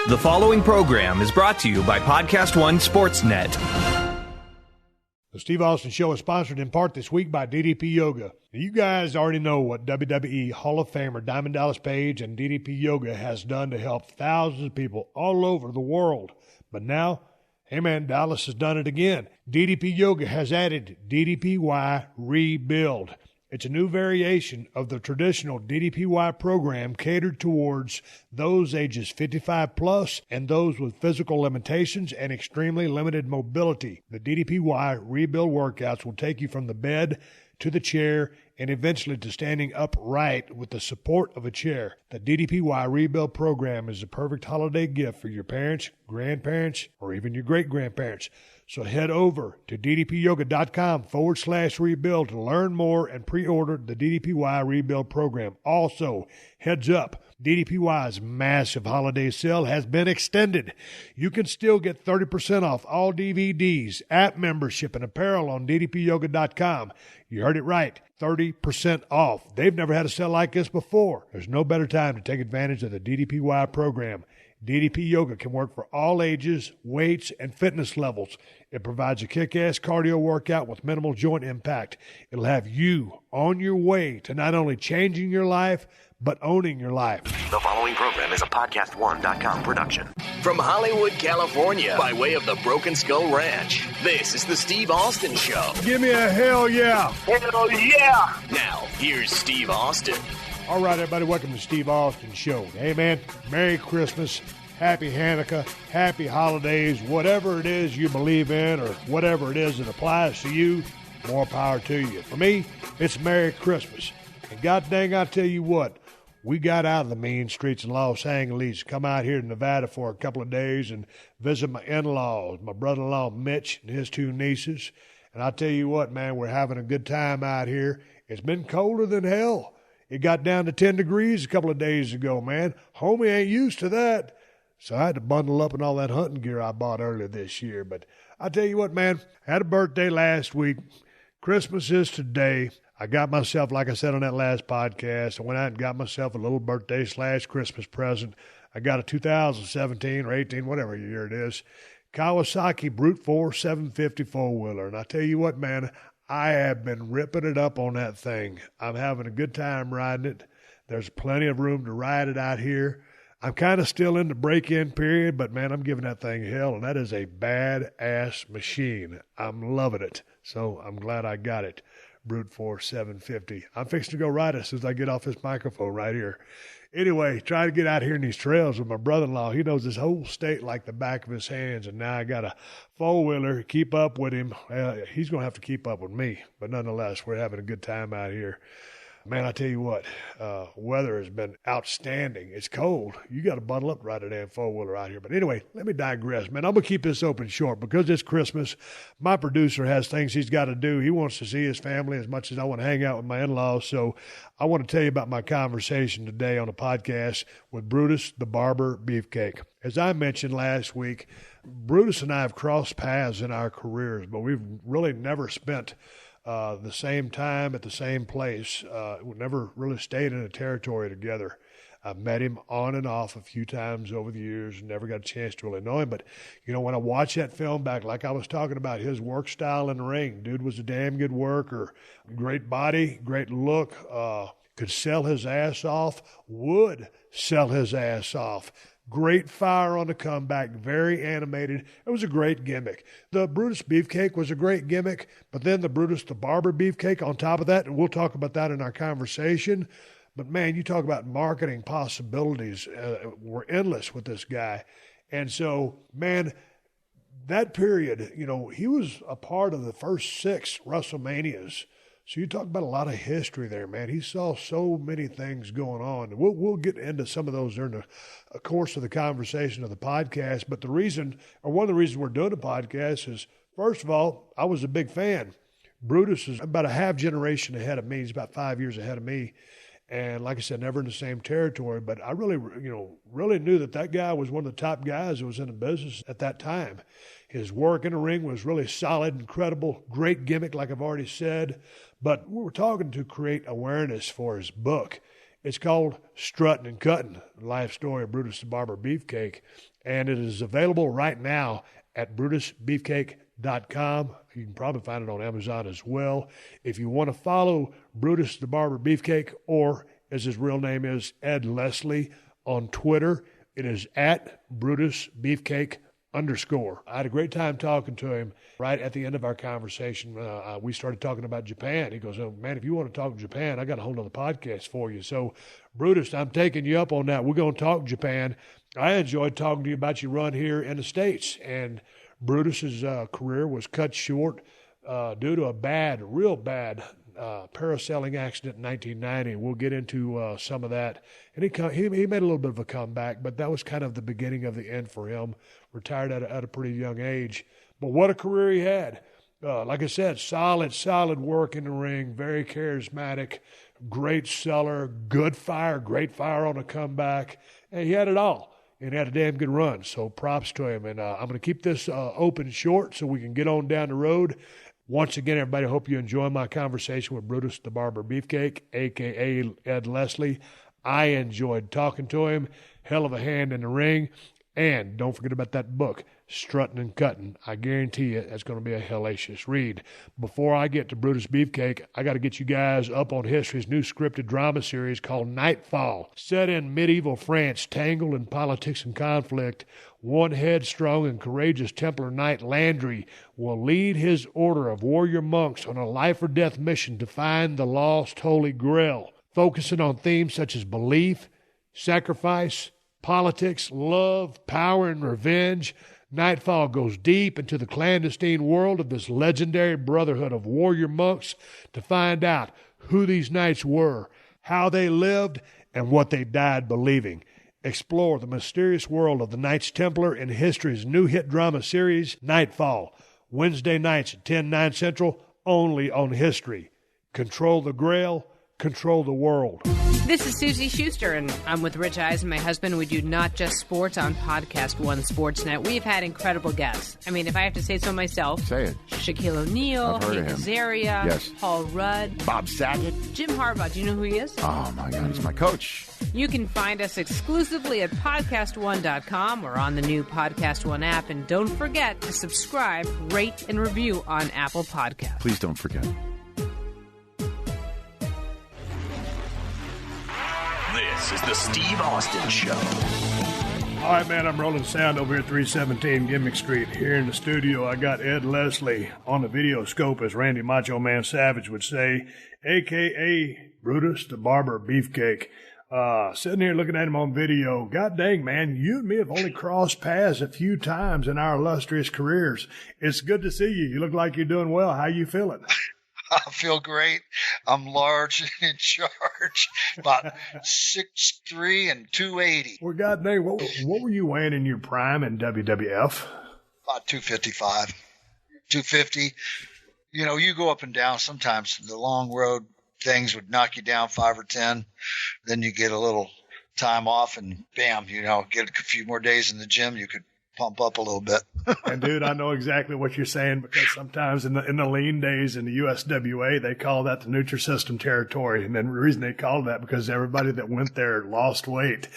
The following program is brought to you by PodcastOne Sportsnet. The Steve Austin Show is sponsored in part this week by DDP Yoga. You guys already know what WWE Hall of Famer Diamond Dallas Page and DDP Yoga has done to help thousands of people all over the world. But now, hey man, Dallas has done it again. DDP Yoga has added DDPY Rebuild. It's a new variation of the traditional DDPY program catered towards those ages 55 plus and those with physical limitations and extremely limited mobility. The DDPY Rebuild workouts will take you from the bed to the chair and eventually to standing upright with the support of a chair. The DDPY Rebuild program is the perfect holiday gift for your parents, grandparents, or even your great-grandparents. So head over to ddpyoga.com/rebuild to learn more and pre-order the DDPY Rebuild program. Also, heads up, DDPY's massive holiday sale has been extended. You can still get 30% off all DVDs, app membership, and apparel on ddpyoga.com. You heard it right, 30% off. They've never had a sale like this before. There's no better time to take advantage of the DDPY program. DDP Yoga can work for all ages, weights, and fitness levels. It provides a kick-ass cardio workout with minimal joint impact. It'll have you on your way to not only changing your life, but owning your life. The following program is a PodcastOne.com production. From Hollywood, California, by way of the Broken Skull Ranch, this is the Steve Austin Show. Give me a hell yeah. Hell yeah. Now, here's Steve Austin. All right, everybody, welcome to the Steve Austin Show. Hey, man, Merry Christmas, Happy Hanukkah, Happy Holidays, whatever it is you believe in or whatever it is that applies to you, more power to you. For me, it's Merry Christmas. And God dang, I tell you what, we got out of the mean streets in Los Angeles, come out here to Nevada for a couple of days and visit my in-laws, my brother-in-law Mitch and his two nieces. And I tell you what, man, we're having a good time out here. It's been colder than hell. It got down to 10 degrees a couple of days ago, man. Homie ain't used to that. So I had to bundle up in all that hunting gear I bought earlier this year. But I tell you what, man, I had a birthday last week. Christmas is today. I got myself, like I said on that last podcast, I went out and got myself a little birthday/Christmas present. I got a 2017 or 18, whatever year it is, Kawasaki Brute Force 750 four-wheeler. And I tell you what, man, I have been ripping it up on that thing. I'm having a good time riding it. There's plenty of room to ride it out here. I'm kind of still in the break-in period, but, man, I'm giving that thing hell, and that is a bad-ass machine. I'm loving it, so I'm glad I got it. Brute Force 750. I'm fixing to go ride it as soon as I get off this microphone right here. Anyway, trying to get out here in these trails with my brother-in-law. He knows this whole state like the back of his hands, and now I got a four-wheeler, keep up with him. He's going to have to keep up with me, but nonetheless, we're having a good time out here. Man, I tell you what, weather has been outstanding. It's cold. You got to bundle up to ride a damn four-wheeler out here. But anyway, let me digress, man. I'm going to keep this open short because it's Christmas. My producer has things he's got to do. He wants to see his family as much as I want to hang out with my in-laws. So I want to tell you about my conversation today on a podcast with Brutus the Barber Beefcake. As I mentioned last week, Brutus and I have crossed paths in our careers, but we've really never spent the same time at the same place. We never really stayed in a territory together. I've met him on and off a few times over the years, never got a chance to really know him. But, you know, when I watch that film back, like I was talking about, his work style in the ring, dude was a damn good worker. Great body, great look, could sell his ass off, would sell his ass off. Great fire on the comeback, very animated. It was a great gimmick. The Brutus Beefcake was a great gimmick, but then the Brutus the Barber Beefcake on top of that, and we'll talk about that in our conversation. But, man, you talk about marketing possibilities were endless with this guy. And so, man, that period, you know, he was a part of the first 6 WrestleManias. So you talk about a lot of history there, man. He saw so many things going on. We'll get into some of those during the course of the conversation of the podcast. But the reason, or one of the reasons we're doing the podcast is, first of all, I was a big fan. Brutus is about a half generation ahead of me. He's about 5 years ahead of me. And like I said, never in the same territory. But I really knew that guy was one of the top guys that was in the business at that time. His work in the ring was really solid, incredible, great gimmick, like I've already said. But we were talking to create awareness for his book. It's called Struttin and Cuttin, the life story of Brutus the Barber Beefcake, and it is available right now at BrutusBeefcake.com. You can probably find it on Amazon as well. If you want to follow Brutus the Barber Beefcake, or as his real name is, Ed Leslie, on Twitter, it is at Brutus Beefcake _. I had a great time talking to him. Right at the end of our conversation, we started talking about Japan. He goes, "Oh, man, if you want to talk Japan, I got a whole other podcast for you." So, Brutus, I'm taking you up on that. We're going to talk Japan. I enjoyed talking to you about your run here in the States. And Brutus's career was cut short due to a real bad parasailing accident in 1990. We'll get into some of that. And he made a little bit of a comeback, but that was kind of the beginning of the end for him. Retired at a pretty young age. But what a career he had. Like I said, solid work in the ring, very charismatic, great seller, great fire on a comeback. And he had it all. And had a damn good run. So props to him. And I'm going to keep this open short so we can get on down the road. Once again, everybody, I hope you enjoy my conversation with Brutus the Barber Beefcake, a.k.a. Ed Leslie. I enjoyed talking to him. Hell of a hand in the ring. And don't forget about that book, Struttin and Cuttin. I guarantee you that's going to be a hellacious read. Before I get to Brutus Beefcake, I got to get you guys up on history's new scripted drama series called Nightfall. Set in medieval France, tangled in politics and conflict, one headstrong and courageous Templar knight, Landry, will lead his order of warrior monks on a life-or-death mission to find the lost Holy Grail, focusing on themes such as belief, sacrifice, politics, love, power, and revenge. Nightfall goes deep into the clandestine world of this legendary brotherhood of warrior monks to find out who these knights were, how they lived, and what they died believing. Explore the mysterious world of the Knights Templar in history's new hit drama series, Nightfall. Wednesday nights at 10/9 Central, only on History. Control the Grail, control the world. This is Susie Schuster, and I'm with Rich Eisen, my husband. We do Not Just Sports on Podcast One Sportsnet. We've had incredible guests. I mean, if I have to say so myself. Say it. Shaquille O'Neal, Hank Azaria, yes. Paul Rudd. Bob Saget. Jim Harbaugh. Do you know who he is? Oh, my God. He's my coach. You can find us exclusively at PodcastOne.com or on the new Podcast One app. And don't forget to subscribe, rate, and review on Apple Podcasts. Please don't forget. This is the Steve Austin Show. All right, man, I'm rolling sound over here at 317 Gimmick Street. Here in the studio, I got Ed Leslie on the video scope, as Randy Macho Man Savage would say, a.k.a. Brutus the Barber Beefcake. Sitting here looking at him on video. God dang, man, you and me have only crossed paths a few times in our illustrious careers. It's good to see you. You look like you're doing well. How you feeling? I feel great. I'm large and in charge, about 6'3" and 280. Well, God dang, what were you weighing in your prime in WWF? About 255, 250. You know, you go up and down. Sometimes the long road things would knock you down 5 or 10. Then you get a little time off and bam, you know, get a few more days in the gym. You could pump up a little bit. And dude, I know exactly what you're saying, because sometimes in the lean days in the USWA, they call that the Nutrisystem territory. And then the reason they call that because everybody that went there lost weight.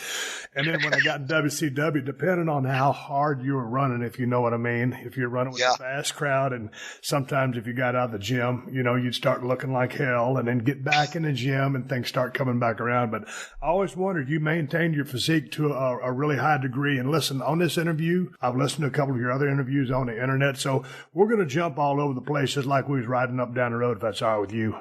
And then when I got in WCW, depending on how hard you were running, if you know what I mean, if you're running with a fast crowd, and sometimes if you got out of the gym, you know, you'd start looking like hell and then get back in the gym and things start coming back around. But I always wondered, you maintained your physique to a really high degree. And listen, on this interview, I've listened to a couple of your other interviews on the internet, so we're going to jump all over the place just like we was riding up down the road, if that's all right with you.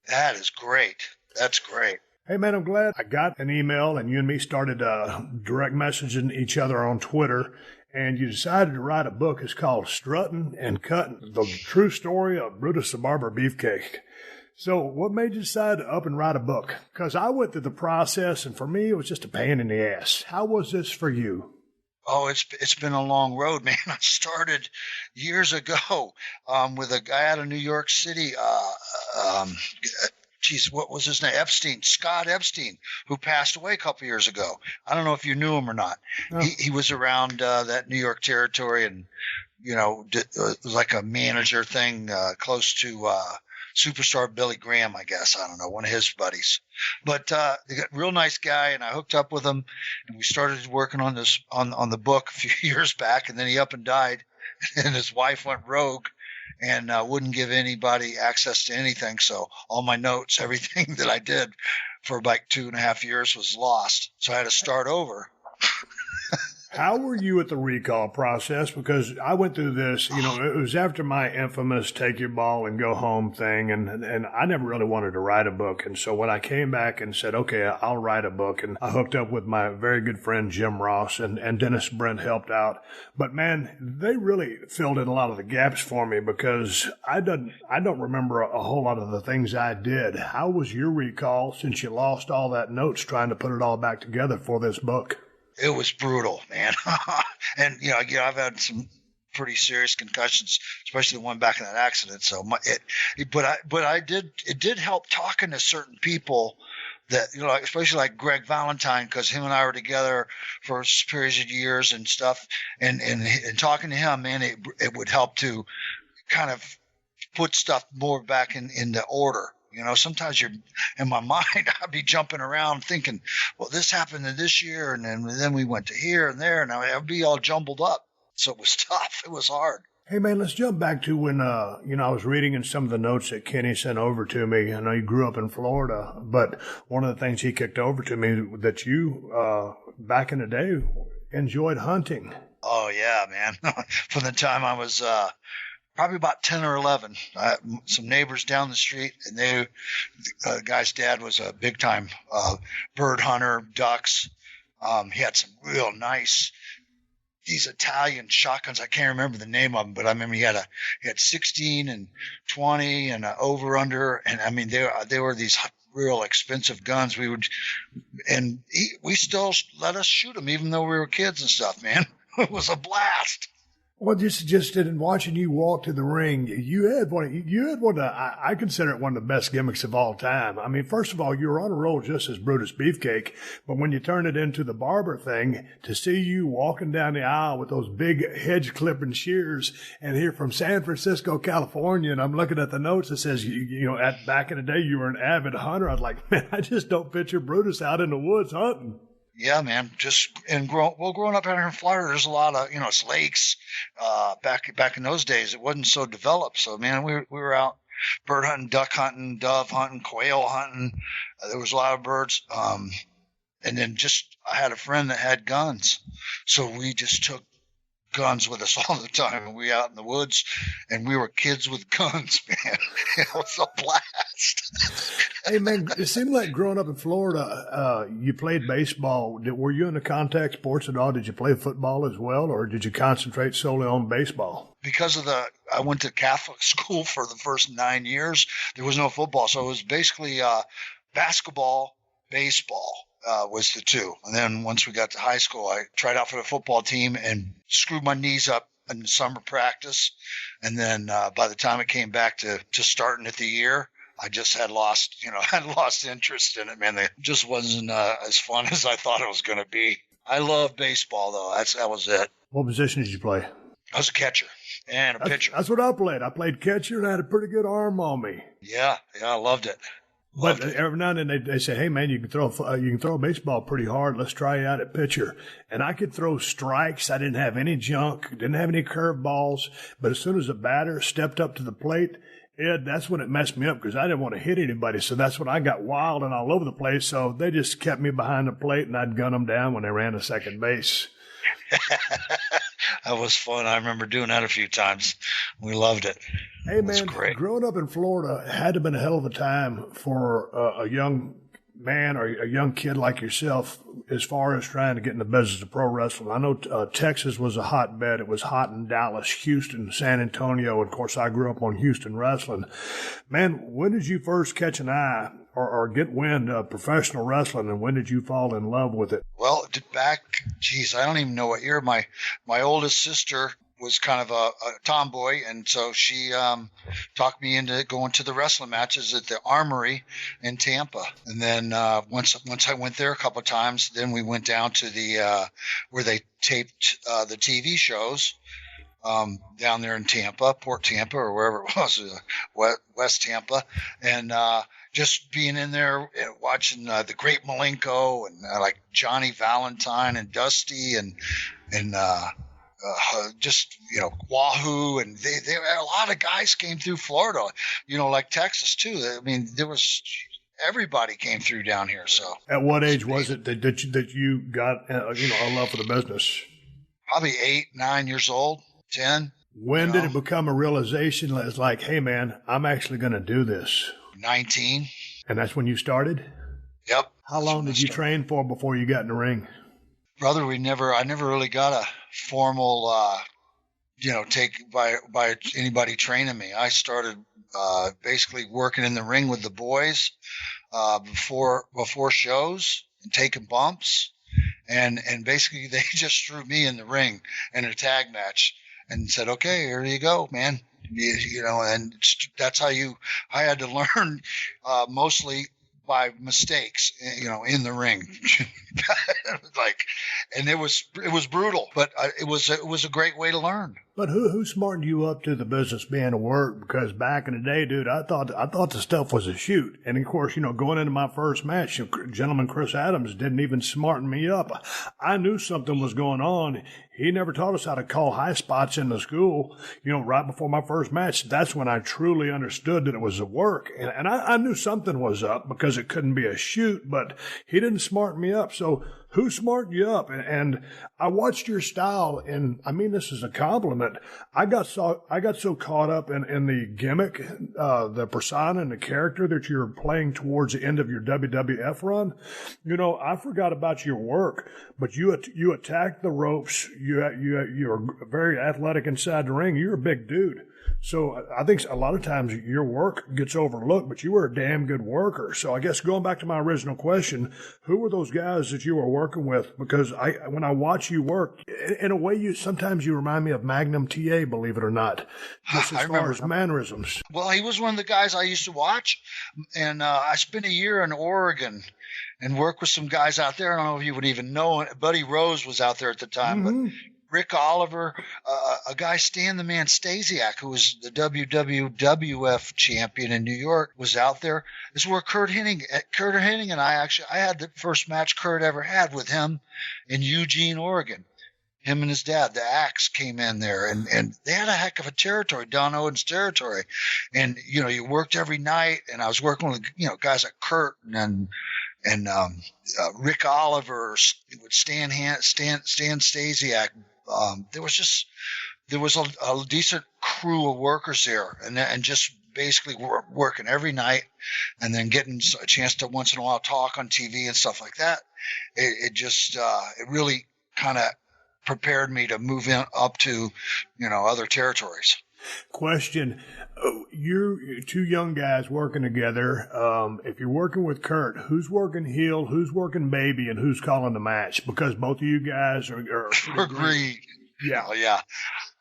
That is great. That's great. Hey, man, I'm glad I got an email and you and me started direct messaging each other on Twitter, and you decided to write a book. It's called Struttin and Cuttin, the true story of Brutus the Barber Beefcake. So what made you decide to up and write a book? Because I went through the process, and for me, it was just a pain in the ass. How was this for you? Oh, it's been a long road, man. I started years ago with a guy out of New York City. What was his name? Scott Epstein, who passed away a couple years ago. I don't know if you knew him or not. Oh. He was around that New York territory, and you know, it was like a manager thing close to Superstar Billy Graham, I guess. I don't know, one of his buddies. But they got a real nice guy, and I hooked up with him, and we started working on this on the book a few years back, and then he up and died, and his wife went rogue and wouldn't give anybody access to anything. So all my notes, everything that I did for about 2.5 years was lost. So I had to start over. How were you at the recall process? Because I went through this, it was after my infamous take your ball and go home thing. And I never really wanted to write a book. And so when I came back and said, okay, I'll write a book, and I hooked up with my very good friend, Jim Ross, and Dennis Brent helped out. But man, they really filled in a lot of the gaps for me, because I don't remember a whole lot of the things I did. How was your recall, since you lost all that notes trying to put it all back together for this book? It was brutal, man. And, I've had some pretty serious concussions, especially the one back in that accident. So, it did help talking to certain people that, especially like Greg Valentine, because him and I were together for periods of years and stuff. And talking to him, man, it would help to kind of put stuff more back into order. Sometimes in my mind, I'd be jumping around thinking, well, this happened in this year, and then we went to here and there, and I'd be all jumbled up. So it was tough. It was hard. Hey, man, let's jump back to when, I was reading in some of the notes that Kenny sent over to me. I know you grew up in Florida, but one of the things he kicked over to me that you, back in the day, enjoyed hunting. Oh, yeah, man. From the time I was probably about 10 or 11. Some neighbors down the street, and the guy's dad was a big-time bird hunter, ducks. He had some real nice these Italian shotguns. I can't remember the name of them, but I remember he had 16 and 20 and over-under, and I mean they were these real expensive guns. We still let us shoot them even though we were kids and stuff, man. It was a blast. Well, just in watching you walk to the ring, you had one of I consider it one of the best gimmicks of all time. I mean, first of all, you were on a roll just as Brutus Beefcake, but when you turn it into the Barber thing, to see you walking down the aisle with those big hedge clipping shears, and here from San Francisco, California, and I'm looking at the notes that says, back in the day you were an avid hunter. I was like, man, I just don't picture Brutus out in the woods hunting. Yeah, man. Growing up here in Florida, there's a lot of, it's lakes. Back in those days, it wasn't so developed. So, man, we were out bird hunting, duck hunting, dove hunting, quail hunting. There was a lot of birds. And then I had a friend that had guns. So we just took guns with us all the time. And we out in the woods, and we were kids with guns, man. It was a blast. Hey, man, it seemed like growing up in Florida, you played baseball. Were you into contact sports at all? Did you play football as well, or did you concentrate solely on baseball? Because I went to Catholic school for the first 9 years. There was no football, so it was basically basketball, baseball was the two. And then once we got to high school, I tried out for the football team and screwed my knees up in summer practice. And then by the time it came back to starting at the year, I just had lost interest in it, man. It just wasn't as fun as I thought it was going to be. I love baseball, though. That was it. What position did you play? I was a catcher and a pitcher. That's what I played. I played catcher, and I had a pretty good arm on me. Yeah, I loved it. But every now and then they say, hey, man, you can throw a baseball pretty hard. Let's try you out at pitcher. And I could throw strikes. I didn't have any junk, didn't have any curve balls. But as soon as a batter stepped up to the plate, Ed, that's when it messed me up because I didn't want to hit anybody. So that's when I got wild and all over the place. So they just kept me behind the plate, and I'd gun them down when they ran to second base. That was fun. I remember doing that a few times. We loved it. Hey, man, growing up in Florida had to have been a hell of a time for a young man or a young kid like yourself as far as trying to get in the business of pro wrestling. I know Texas was a hotbed. It was hot in Dallas, Houston, San Antonio. Of course, I grew up on Houston wrestling. Man, when did you first catch an eye or get wind of professional wrestling, and when did you fall in love with it? Well, I don't even know what year. My oldest sister was kind of a tomboy, and so she talked me into going to the wrestling matches at the Armory in Tampa. And then once I went there a couple of times, then we went down to the where they taped the TV shows. down there in Tampa, Port Tampa, or wherever it was, West Tampa, and just being in there and watching the Great Malenko and like Johnny Valentine and Dusty and just Wahoo, and they a lot of guys came through Florida, like Texas too. I mean, there was everybody came through down here. So, at what age was it that you got a love for the business? Probably 8, 9 years old, 10. When did it become a realization? It's like, hey man, I'm actually going to do this. 19. And that's when you started? Yep. How long did you train for before you got in the ring? Brother, I never really got a formal, take by anybody training me. I started basically working in the ring with the boys before shows and taking bumps, and basically they just threw me in the ring in a tag match and said, "Okay, here you go, man." And that's how I had to learn mostly by mistakes, in the ring. And it was brutal, but it was a great way to learn. But who smartened you up to the business being a work? Because back in the day, dude, I thought the stuff was a shoot. And of course, going into my first match, gentleman Chris Adams didn't even smarten me up. I knew something was going on. He never taught us how to call high spots in the school. Right before my first match, that's when I truly understood that it was a work. And I knew something was up because it couldn't be a shoot, but he didn't smarten me up. So who smartened you up? And I watched your style, and I mean this is a compliment. I got so caught up in the gimmick, the persona and the character that you're playing towards the end of your WWF run. I forgot about your work, but you attacked the ropes. You're very athletic inside the ring. You're a big dude. So I think a lot of times your work gets overlooked, but you were a damn good worker. So I guess going back to my original question, who were those guys that you were working with? Because when I watch you work, in a way, sometimes you remind me of Magnum TA, believe it or not, just as far as mannerisms. Well, he was one of the guys I used to watch, and I spent a year in Oregon and worked with some guys out there. I don't know if you would even know it. Buddy Rose was out there at the time, but Rick Oliver, a guy, Stan the Man Stasiak, who was the WWF champion in New York, was out there. This is where Kurt Hennig and I had the first match Kurt ever had with him in Eugene, Oregon. Him and his dad, the Axe, came in there, and they had a heck of a territory, Don Owen's territory. And, you worked every night, and I was working with, guys like Kurt and Rick Oliver, with Stan Stasiak. There was a decent crew of workers there, and just basically working every night, and then getting a chance to once in a while talk on TV and stuff like that. It really kind of prepared me to move up to, other territories. Question. You're two young guys working together. If you're working with Kurt, who's working heel, who's working baby, and who's calling the match? Because both of you guys are agreed. Yeah.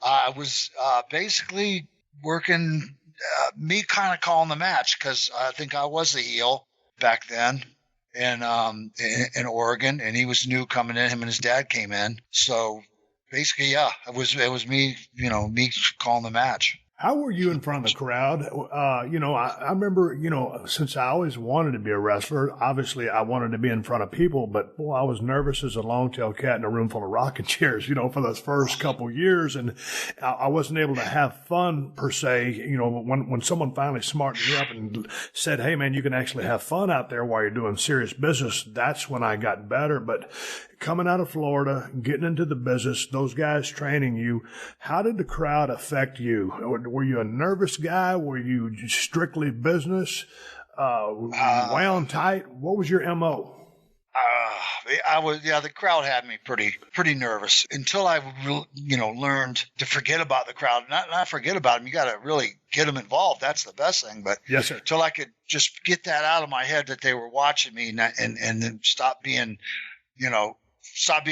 I was basically working me kind of calling the match, because I think I was the heel back then in Oregon, and he was new coming in. Him and his dad came in. So basically, yeah, it was me, me calling the match. How were you in front of the crowd? I remember, since I always wanted to be a wrestler, obviously I wanted to be in front of people, but boy, I was nervous as a long-tailed cat in a room full of rocking chairs, for those first couple years. And I wasn't able to have fun per se. When someone finally smartened me up and said, hey man, you can actually have fun out there while you're doing serious business, that's when I got better. But coming out of Florida, getting into the business, those guys training you, how did the crowd affect you? Were you a nervous guy? Were you strictly business? Were you wound tight? What was your MO? The crowd had me pretty nervous until I, learned to forget about the crowd. Not forget about them. You got to really get them involved. That's the best thing. But yes, sir. Until I could just get that out of my head that they were watching me and then stop being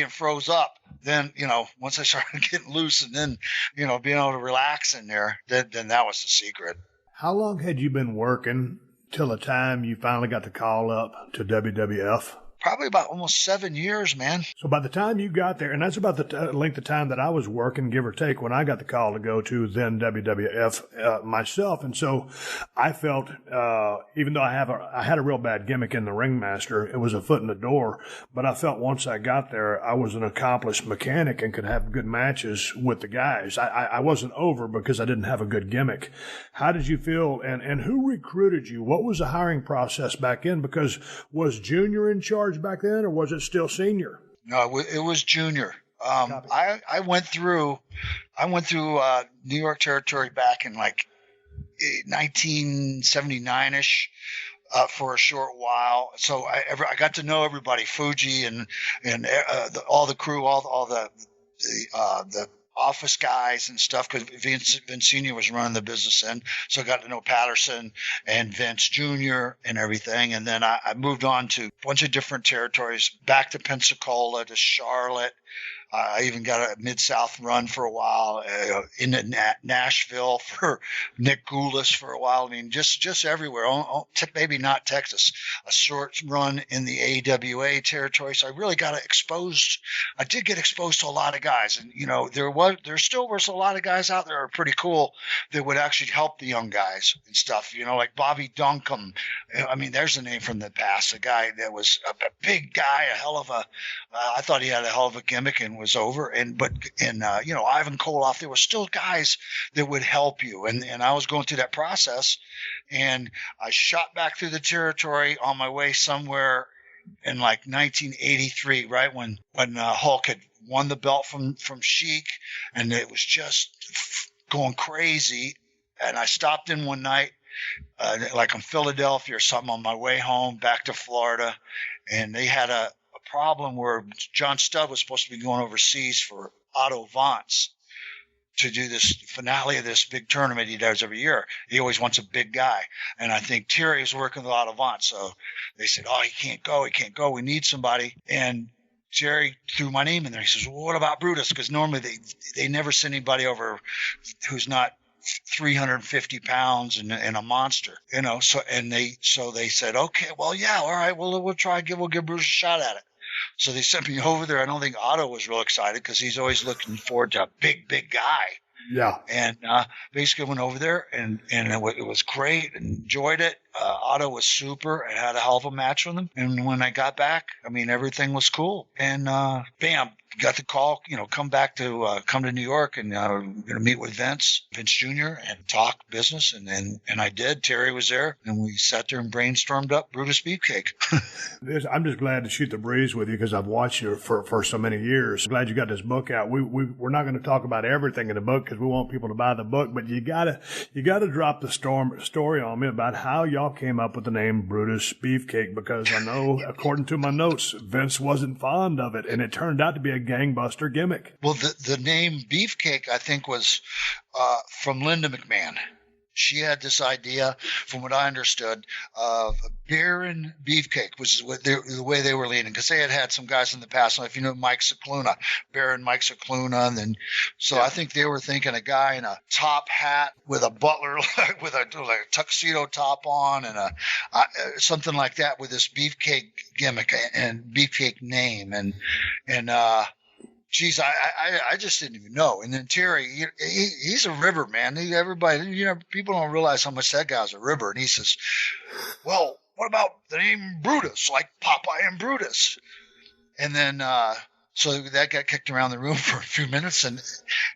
froze up. Then, once I started getting loose and then, being able to relax in there, then that was the secret. How long had you been working till the time you finally got the call up to WWF? probably about almost 7 years, man. So by the time you got there, and that's about the length of time that I was working, give or take, when I got the call to go to then WWF myself. And so I felt, even though I had a real bad gimmick in the ringmaster, it was a foot in the door, but I felt once I got there, I was an accomplished mechanic and could have good matches with the guys. I wasn't over because I didn't have a good gimmick. How did you feel, and who recruited you? What was the hiring process back then? Because was Junior in charge back then, or was it still Senior? No, it was Junior. I went through New York territory back in like 1979-ish for a short while. So I got to know everybody, Fuji and all the crew, all the office guys and stuff, because Vince Sr. was running the business then. So I got to know Patterson and Vince Jr. and everything. And then I moved on to a bunch of different territories, back to Pensacola, to Charlotte. I even got a Mid-South run for a while, in Nashville for Nick Goulas for a while. I mean, just everywhere. Maybe not Texas. A short run in the AWA territory. So I really got exposed. I did get exposed to a lot of guys, and there still was a lot of guys out there who are pretty cool that would actually help the young guys and stuff. Like Bobby Duncombe. I mean, there's a name from the past. A guy that was a big guy, I thought he had a hell of a gimmick and was over. But Ivan Koloff, there were still guys that would help you. And I was going through that process, and I shot back through the territory on my way somewhere in like 1983, right when Hulk had won the belt from Sheik, and it was just going crazy. And I stopped in one night, like in Philadelphia or something, on my way home back to Florida, and they had a problem where John Studd was supposed to be going overseas for Otto Vance to do this finale of this big tournament he does every year. He always wants a big guy. And I think Terry was working with Otto Vance. So they said, he can't go. We need somebody. And Jerry threw my name in there. He says, well, what about Brutus? Because normally they never send anybody over who's not 350 pounds and a monster, So they said, okay, well, yeah, all right, we'll try. We'll give Bruce a shot at it. So they sent me over there. I don't think Otto was real excited because he's always looking forward to a big guy. Yeah. And basically went over there, and it was great. Enjoyed it. Otto was super. I had a hell of a match with him. And when I got back, I mean, everything was cool. And bam, got the call, come to New York, and going to meet with Vince Jr. and talk business. And I did. Terry was there, and we sat there and brainstormed up Brutus Beefcake. I'm just glad to shoot the breeze with you because I've watched you for so many years. Glad you got this book out. We're not going to talk about everything in the book because we want people to buy the book, but you gotta drop the story on me about how y'all came up with the name Brutus Beefcake, because I know, according to my notes, Vince wasn't fond of it, and it turned out to be a gangbuster gimmick. Well, the name Beefcake, I think, was from Linda McMahon. She had this idea, from what I understood, of Baron Beefcake, which is the way they were leaning, because they had some guys in the past. If you know Mike Cicluna, Baron Mike Cicluna, and then I think they were thinking a guy in a top hat with a butler with a tuxedo top on and something like that with this Beefcake gimmick and Beefcake name and geez, I just didn't even know. And then Terry, he's a ribber, man. Everybody, people don't realize how much that guy's a ribber. And he says, well, what about the name Brutus, like Popeye and Brutus? And then so that got kicked around the room for a few minutes, and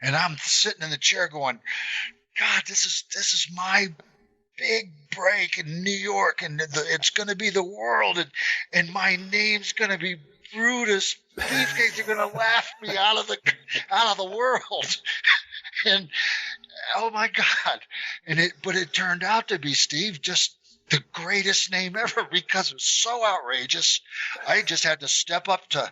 I'm sitting in the chair going, God, this is my big break in New York, and it's going to be the world, and my name's going to be Brutus Beefcake. They're going to laugh me out of the world. And oh my God. But it turned out to be, Steve, just the greatest name ever, because it was so outrageous. I just had to step up to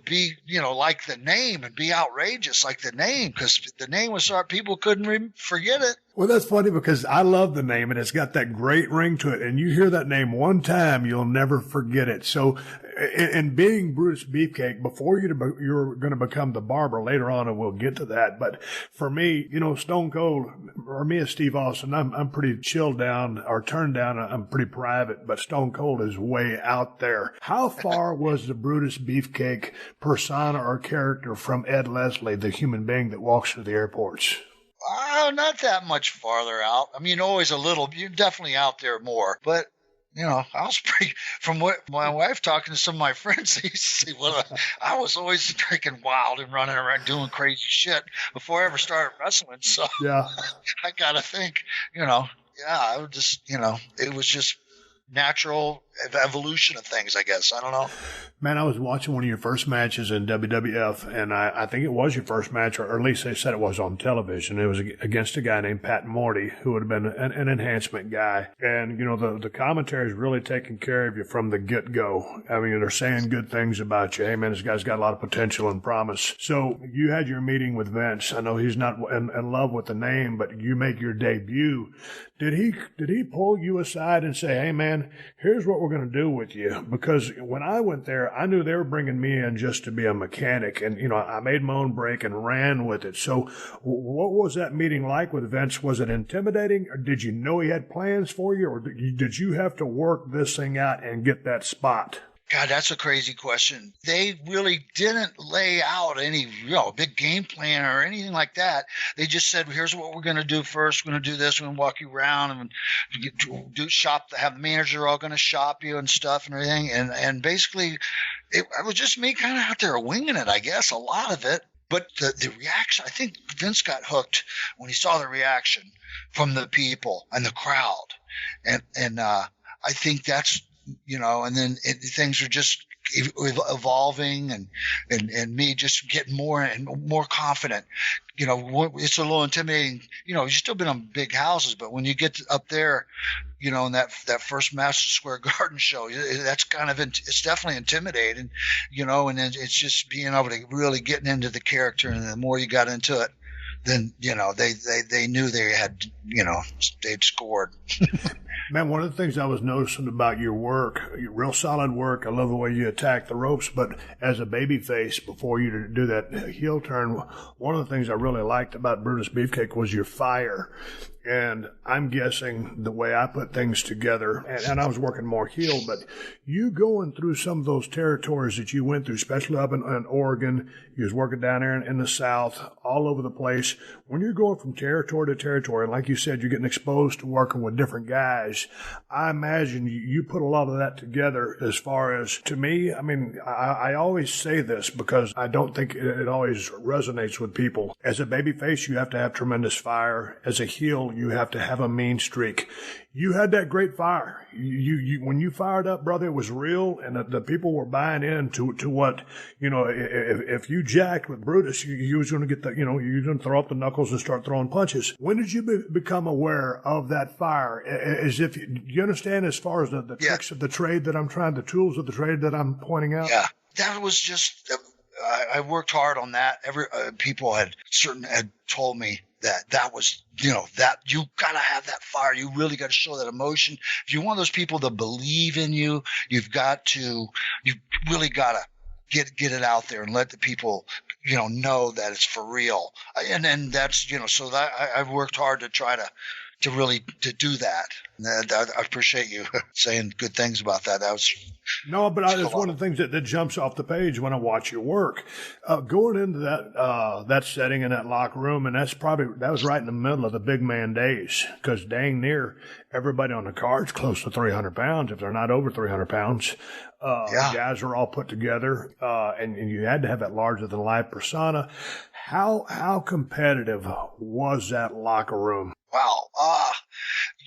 be, like the name, and be outrageous like the name, because the name was so people couldn't forget it. Well, that's funny because I love the name, and it's got that great ring to it. And you hear that name one time, you'll never forget it. So And being Brutus Beefcake, before you're going to become the Barber later on, and we'll get to that. But for me, Stone Cold, or me as Steve Austin, I'm pretty chilled down or turned down. I'm pretty private, but Stone Cold is way out there. How far was the Brutus Beefcake persona or character from Ed Leslie, the human being that walks through the airports? Not that much farther out. I mean, always a little. You're definitely out there more, but. I was pretty, from what my wife talking to some of my friends, they used to say, I was always freaking wild and running around doing crazy shit before I ever started wrestling. So yeah, I got to think, I would just, it was just natural evolution of things, I guess. I don't know. Man, I was watching one of your first matches in WWF, and I think it was your first match, or at least they said it was on television. It was against a guy named Pat Morty, who would have been an enhancement guy. And, the commentary is really taking care of you from the get-go. I mean, they're saying good things about you. Hey, man, this guy's got a lot of potential and promise. So you had your meeting with Vince. I know he's not in love with the name, but you make your debut. Did he pull you aside and say, hey, man, here's what we're going to do with you? Because when I went there, I knew they were bringing me in just to be a mechanic. And, I made my own break and ran with it. So what was that meeting like with Vince? Was it intimidating? Or did you know he had plans for you? Or did you have to work this thing out and get that spot? God, that's a crazy question. They really didn't lay out any big game plan or anything like that. They just said, here's what we're going to do first. We're going to do this. We're going to walk you around and do shop. Have the manager all going to shop you and stuff and everything. And basically, it was just me kind of out there winging it, I guess, a lot of it. But the reaction, I think Vince got hooked when he saw the reaction from the people and the crowd. And I think that's, and then things are just evolving and me just getting more and more confident. It's a little intimidating. You've still been on big houses, but when you get up there, in that first Madison Square Garden show, that's kind of it's definitely intimidating, and then it's just being able to really getting into the character, and the more you got into it, then they knew they had they'd scored. Man, one of the things I was noticing about your work, real solid work. I love the way you attack the ropes, but as a babyface, before you do that heel turn, one of the things I really liked about Brutus Beefcake was your fire. And I'm guessing the way I put things together, and I was working more heel, but you going through some of those territories that you went through, especially up in Oregon, you was working down there in the South, all over the place. When you're going from territory to territory, and like you said, you're getting exposed to working with different guys, I imagine you put a lot of that together as far as, to me, I mean, I always say this because I don't think it always resonates with people. As a babyface, you have to have tremendous fire. As a heel, you have to have a mean streak. You had that great fire. You when you fired up, brother, it was real, and the people were buying in to what, if you jacked with Brutus, you was going to get you was going to throw up the knuckles and start throwing punches. When did you become aware of that fire? As if you understand as far as the tricks of the trade that I'm trying, the tools of the trade that I'm pointing out? Yeah, that was just, I worked hard on that. People had told me that was, that you got to have that fire. You really got to show that emotion. If you want those people to believe in you, you really got to get it out there and let the people, know that it's for real. And then that's, so that I've worked hard to try to really do that. And I appreciate you saying good things about that. That was it's one of the things that jumps off the page when I watch your work. Going into that setting in that locker room, and that was right in the middle of the big man days, because dang near everybody on the card's close to 300 pounds if they're not over 300 pounds. The guys are all put together, and you had to have that larger than life persona. How competitive was that locker room? Wow.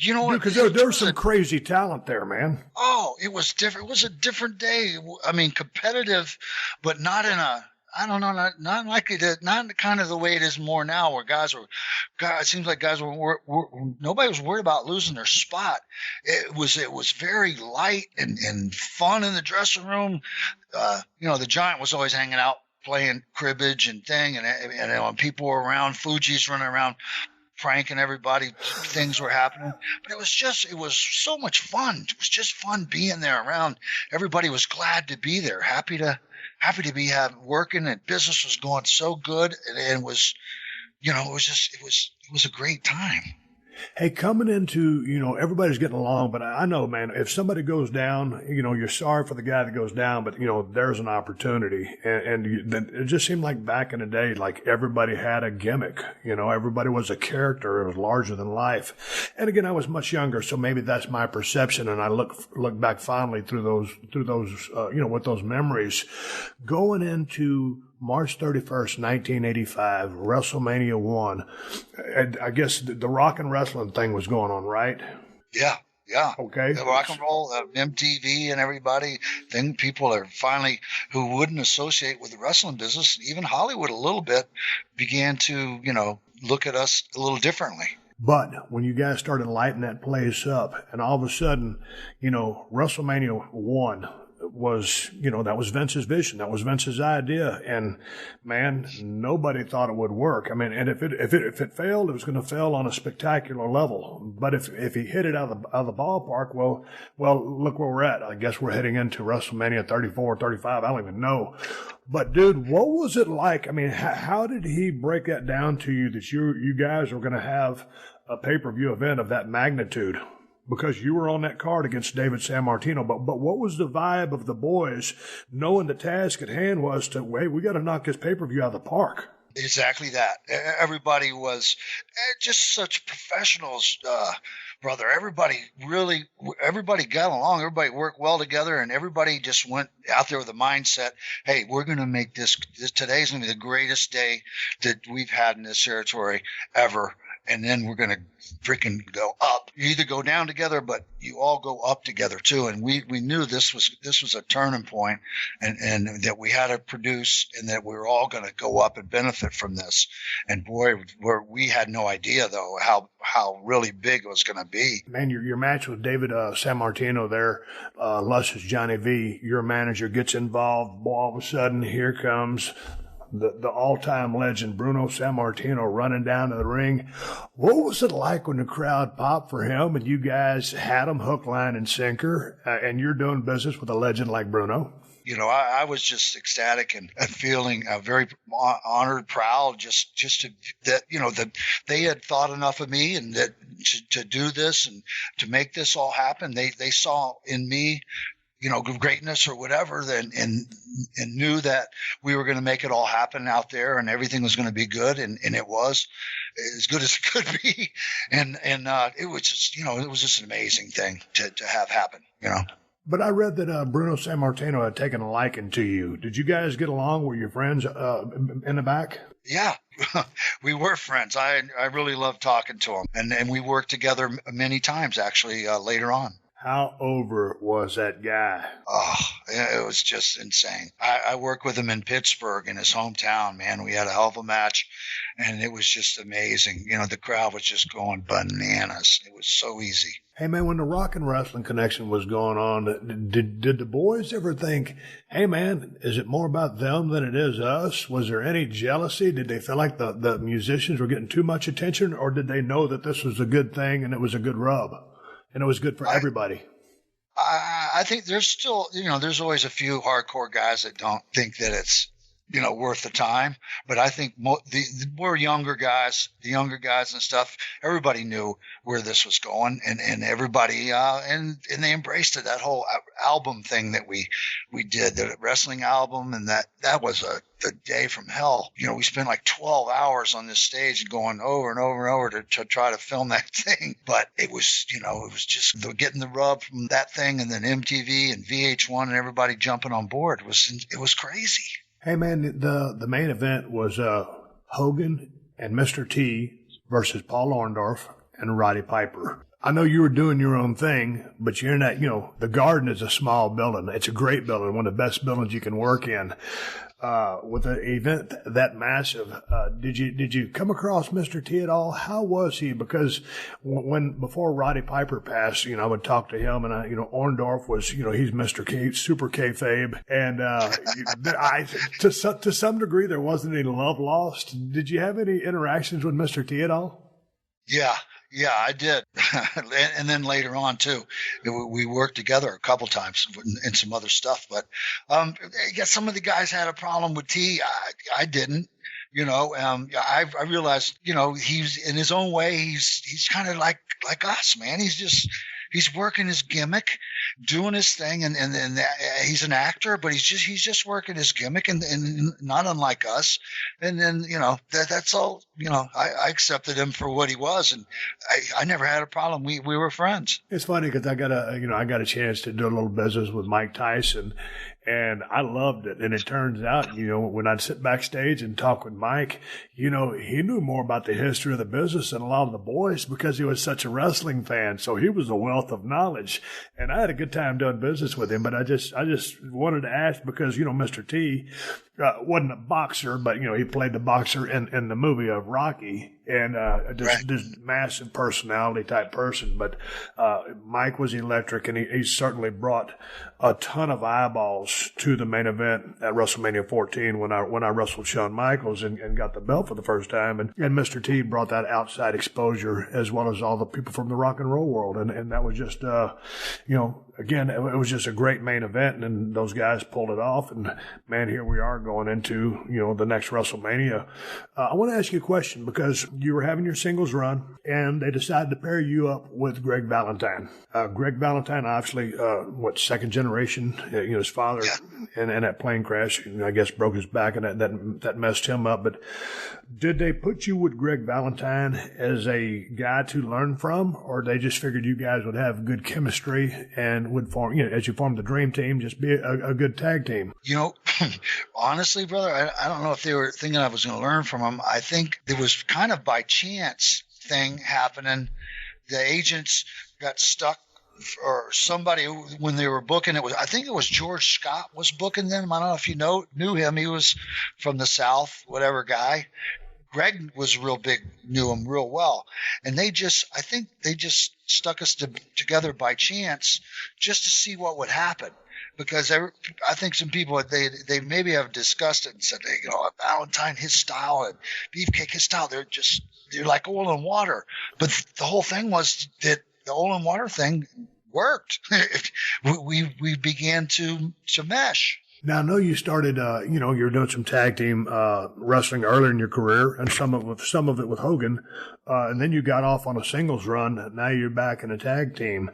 Because there's some crazy talent there, man. Oh, it was different. It was a different day. I mean, competitive, but not in a, I don't know, not like it, not kind of the way it is more now, where it seems like guys nobody was worried about losing their spot. It was very light and fun in the dressing room. The Giant was always hanging out, playing cribbage and thing, and when people were around, Fuji's running around pranking everybody. Things were happening, but it was so much fun. It was just fun being there around. Everybody was glad to be there, happy to be working, and business was going so good, and was, it was a great time. Hey, coming into, everybody's getting along, but I know, man, if somebody goes down, you're sorry for the guy that goes down, but, there's an opportunity. And it just seemed like back in the day, like everybody had a gimmick, everybody was a character. It was larger than life. And again, I was much younger, so maybe that's my perception. And I look back fondly through those, with those memories. Going into March 31st, 1985, WrestleMania 1. I guess the rock and wrestling thing was going on, right? Yeah. Okay. The rock and roll, MTV and everybody, people are finally, who wouldn't associate with the wrestling business, even Hollywood a little bit, began to, look at us a little differently. But when you guys started lighting that place up, and all of a sudden, WrestleMania 1 was, that was Vince's vision. That was Vince's idea. And man, nobody thought it would work. I mean, and if it failed, it was going to fail on a spectacular level. But if he hit it out of the ballpark, well, look where we're at. I guess we're heading into WrestleMania 34, 35. I don't even know. But dude, what was it like? I mean, how did he break that down to you that you guys were going to have a pay-per-view event of that magnitude? Because you were on that card against David Sammartino. But what was the vibe of the boys knowing the task at hand was to, hey, we got to knock this pay-per-view out of the park? Exactly that. Everybody was just such professionals, brother. Everybody got along. Everybody worked well together, and everybody just went out there with a mindset, hey, we're going to make this today's going to be the greatest day that we've had in this territory ever. And then we're going to freaking go up. You either go down together, but you all go up together too. And we knew this was a turning point, and that we had to produce, and that we were all going to go up and benefit from this. And boy, we had no idea though how really big it was going to be. Man, your match with David Sammartino there, Luscious Johnny V, your manager gets involved. Boy, all of a sudden, here comes the all-time legend Bruno Sammartino running down to the ring. What was it like when the crowd popped for him and you guys had him hook, line, and sinker, and you're doing business with a legend like Bruno? I was just ecstatic and feeling very honored, proud, just that they had thought enough of me, and that to do this and to make this all happen. They saw in me, greatness or whatever, and knew that we were going to make it all happen out there, and everything was going to be good, and it was as good as it could be, and it was just it was just an amazing thing to have happen. But I read that Bruno Sammartino had taken a liking to you. Did you guys get along? Were you friends in the back? Yeah, we were friends. I really loved talking to him, and we worked together many times actually later on. How over was that guy? Oh, it was just insane. I worked with him in Pittsburgh, in his hometown, man. We had a hell of a match, and it was just amazing. The crowd was just going bananas. It was so easy. Hey, man, when the rock and wrestling connection was going on, did the boys ever think, hey, man, is it more about them than it is us? Was there any jealousy? Did they feel like the musicians were getting too much attention, or did they know that this was a good thing and it was a good rub? And it was good for everybody. I think there's still, there's always a few hardcore guys that don't think that it's, worth the time. But I think the more younger guys, and stuff, everybody knew where this was going, and everybody, and they embraced it. That whole album thing that we did, the wrestling album, and that was the day from hell. We spent like 12 hours on this stage going over and over and over to try to film that thing. But it was, it was just getting the rub from that thing, and then MTV and VH1 and everybody jumping on board. It was crazy. Hey, man, the main event was Hogan and Mr. T versus Paul Orndorff and Roddy Piper. I know you were doing your own thing, but you're in that, the Garden is a small building. It's a great building, one of the best buildings you can work in. With an event that massive, did you come across Mr. T at all? How was he? Because before Roddy Piper passed, I would talk to him, and Orndorff was, he's Mr. K, super kayfabe, and to some degree there wasn't any love lost. Did you have any interactions with Mr. T at all? Yeah, I did. And then later on too, we worked together a couple times in some other stuff. But I guess some of the guys had a problem with T. I didn't. I realized, he's in his own way. He's kind of like us, man. He's working his gimmick, doing his thing, and he's an actor, but he's just working his gimmick, and not unlike us. And then that's all. I accepted him for what he was, and I never had a problem. We were friends. It's funny because I got a chance to do a little business with Mike Tyson. And I loved it. And it turns out, when I'd sit backstage and talk with Mike, he knew more about the history of the business than a lot of the boys because he was such a wrestling fan. So he was a wealth of knowledge. And I had a good time doing business with him. But I just wanted to ask because, Mr. T wasn't a boxer, but, he played the boxer in the movie of Rocky. And this massive personality type person. But Mike was electric, and he certainly brought a ton of eyeballs to the main event at WrestleMania 14 when I wrestled Shawn Michaels and got the belt for the first time. And Mr. T brought that outside exposure as well as all the people from the rock and roll world. And that was just, again, it was just a great main event, and those guys pulled it off. And, man, here we are going into, the next WrestleMania. I want to ask you a question because you were having your singles run, and they decided to pair you up with Greg Valentine. Greg Valentine, obviously, second generation, his father in that plane crash, I guess, broke his back, and that messed him up. But did they put you with Greg Valentine as a guy to learn from, or they just figured you guys would have good chemistry and would form, as you formed the dream team, just be a good tag team? Honestly, brother, I don't know if they were thinking I was going to learn from him. I think it was kind of by chance thing happening. The agents got stuck, or somebody, when they were booking I think it was George Scott was booking them. I don't know if you knew him. He was from the South, whatever guy. Greg was real big, knew him real well. And I think they just stuck us together by chance just to see what would happen. Because I think some people, they maybe have discussed it and said, Valentine, his style, and Beefcake, his style, they're like oil and water. But the whole thing was that the oil and water thing worked. we began to mesh. Now, I know you started, you were doing some tag team wrestling earlier in your career, and some of it with Hogan, and then you got off on a singles run. Now you're back in a tag team.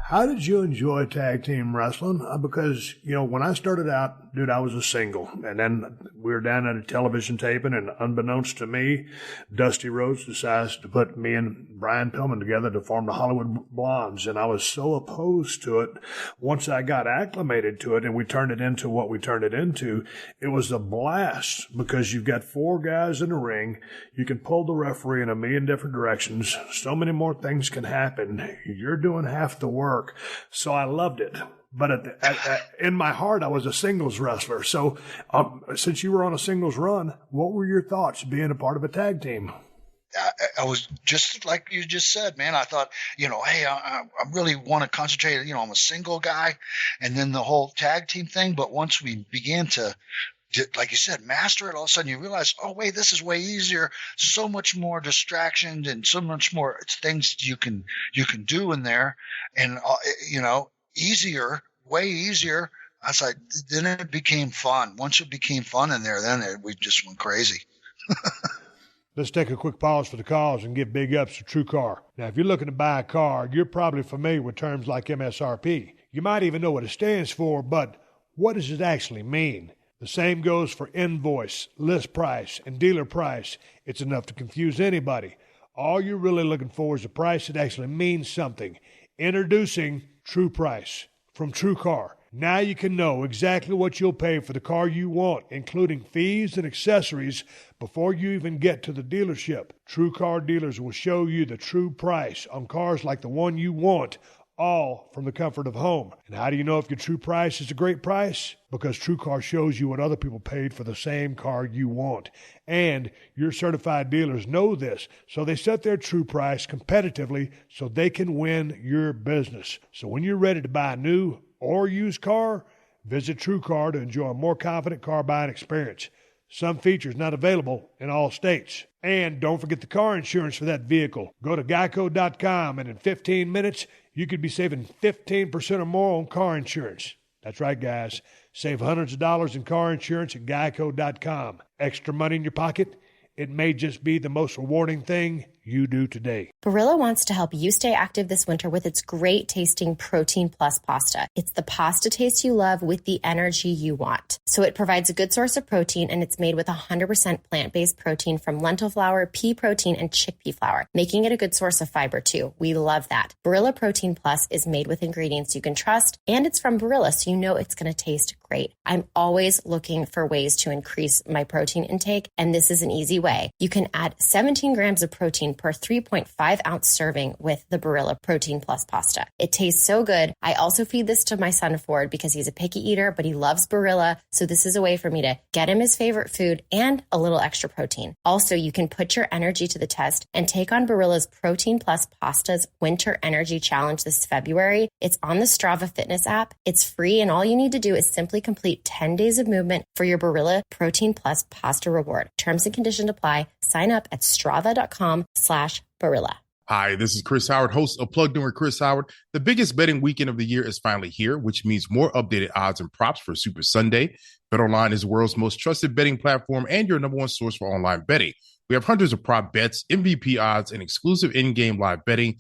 How did you enjoy tag team wrestling? Because, when I started out, dude, I was a single. And then we were down at a television taping, and unbeknownst to me, Dusty Rhodes decides to put me and Brian Pillman together to form the Hollywood Blondes. And I was so opposed to it. Once I got acclimated to it and we turned it into what we turned it into, it was a blast because you've got four guys in the ring. You can pull the referee in a million different directions. So many more things can happen. You're doing half the work. So I loved it. But in my heart, I was a singles wrestler. So since you were on a singles run, what were your thoughts being a part of a tag team? I was just like you just said, man. I thought, hey, I really want to concentrate. I'm a single guy, and then the whole tag team thing. But once we began to, like you said, master it, all of a sudden you realize, oh, wait, this is way easier. So much more distractions and so much more things you can do in there, and easier, way easier. I was like, then it became fun. Once it became fun in there, then we just went crazy. Let's take a quick pause for the calls and give big ups to TrueCar. Now, if you're looking to buy a car, you're probably familiar with terms like MSRP. You might even know what it stands for, but what does it actually mean? The same goes for invoice, list price, and dealer price. It's enough to confuse anybody. All you're really looking for is a price that actually means something. Introducing True Price from TrueCar. Now you can know exactly what you'll pay for the car you want, including fees and accessories, before you even get to the dealership. TrueCar dealers will show you the true price on cars like the one you want, all from the comfort of home. And how do you know if your true price is a great price? Because TrueCar shows you what other people paid for the same car you want. And your certified dealers know this, so they set their true price competitively so they can win your business. So when you're ready to buy a new or used car, visit TrueCar to enjoy a more confident car buying experience. Some features not available in all states. And don't forget the car insurance for that vehicle. Go to geico.com, and in 15 minutes, you could be saving 15% or more on car insurance. That's right, guys. Save hundreds of dollars in car insurance at geico.com. Extra money in your pocket? It may just be the most rewarding thing you do today. Barilla wants to help you stay active this winter with its great tasting Protein Plus pasta. It's the pasta taste you love with the energy you want. So it provides a good source of protein, and it's made with 100% plant-based protein from lentil flour, pea protein, and chickpea flour, making it a good source of fiber too. We love that. Barilla Protein Plus is made with ingredients you can trust, and it's from Barilla, so you know it's going to taste great. I'm always looking for ways to increase my protein intake, and this is an easy way. You can add 17 grams of protein per 3.5-ounce serving with the Barilla Protein Plus pasta. It tastes so good. I also feed this to my son Ford because he's a picky eater, but he loves Barilla, so this is a way for me to get him his favorite food and a little extra protein. Also, you can put your energy to the test and take on Barilla's Protein Plus Pasta's Winter Energy Challenge this February. It's on the Strava Fitness app. It's free, and all you need to do is simply complete 10 days of movement for your Barilla Protein Plus Pasta reward. Terms and conditions apply. Sign up at strava.com/Barilla. Hi, this is Chris Howard, host of Plugged In with Chris Howard. The biggest betting weekend of the year is finally here, which means more updated odds and props for Super Sunday. BetOnline is the world's most trusted betting platform and your number one source for online betting. We have hundreds of prop bets, MVP odds, and exclusive in-game live betting.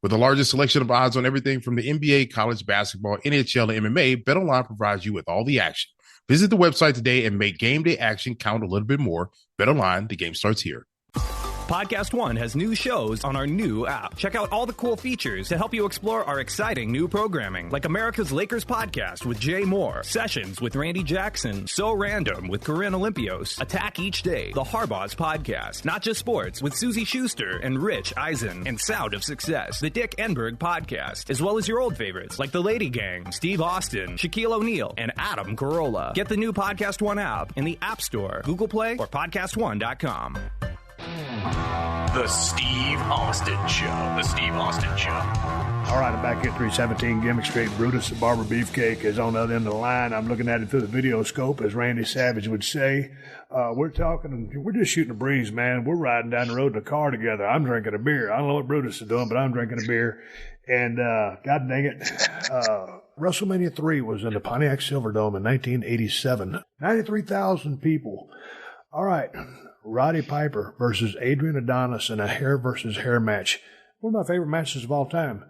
With the largest selection of odds on everything from the NBA, college basketball, NHL, and MMA, BetOnline provides you with all the action. Visit the website today and make game day action count a little bit more. BetOnline, the game starts here. Podcast One has new shows on our new app. Check out all the cool features to help you explore our exciting new programming, like America's Lakers podcast with Jay Moore, Sessions with Randy Jackson, So Random with Corinne Olympios, Attack Each Day, The Harbaugh's podcast, Not Just Sports with Susie Schuster and Rich Eisen, and Sound of Success, the Dick Enberg podcast, as well as your old favorites like The Lady Gang, Steve Austin, Shaquille O'Neal, and Adam Carolla. Get the new Podcast One app in the App Store, Google Play, or PodcastOne.com. The Steve Austin Show. The Steve Austin Show. All right, I'm back at 317 Gimmick Street. Brutus and Barber Beefcake is on the other end of the line. I'm looking at it through the video scope, as Randy Savage would say. We're just shooting a breeze, man. We're riding down the road in a car together. I'm drinking a beer. I don't know what Brutus is doing, but I'm drinking a beer. And God dang it, WrestleMania 3 was in the Pontiac Silverdome in 1987. 93,000 people. All right. Roddy Piper versus Adrian Adonis in a hair versus hair match. One of my favorite matches of all time.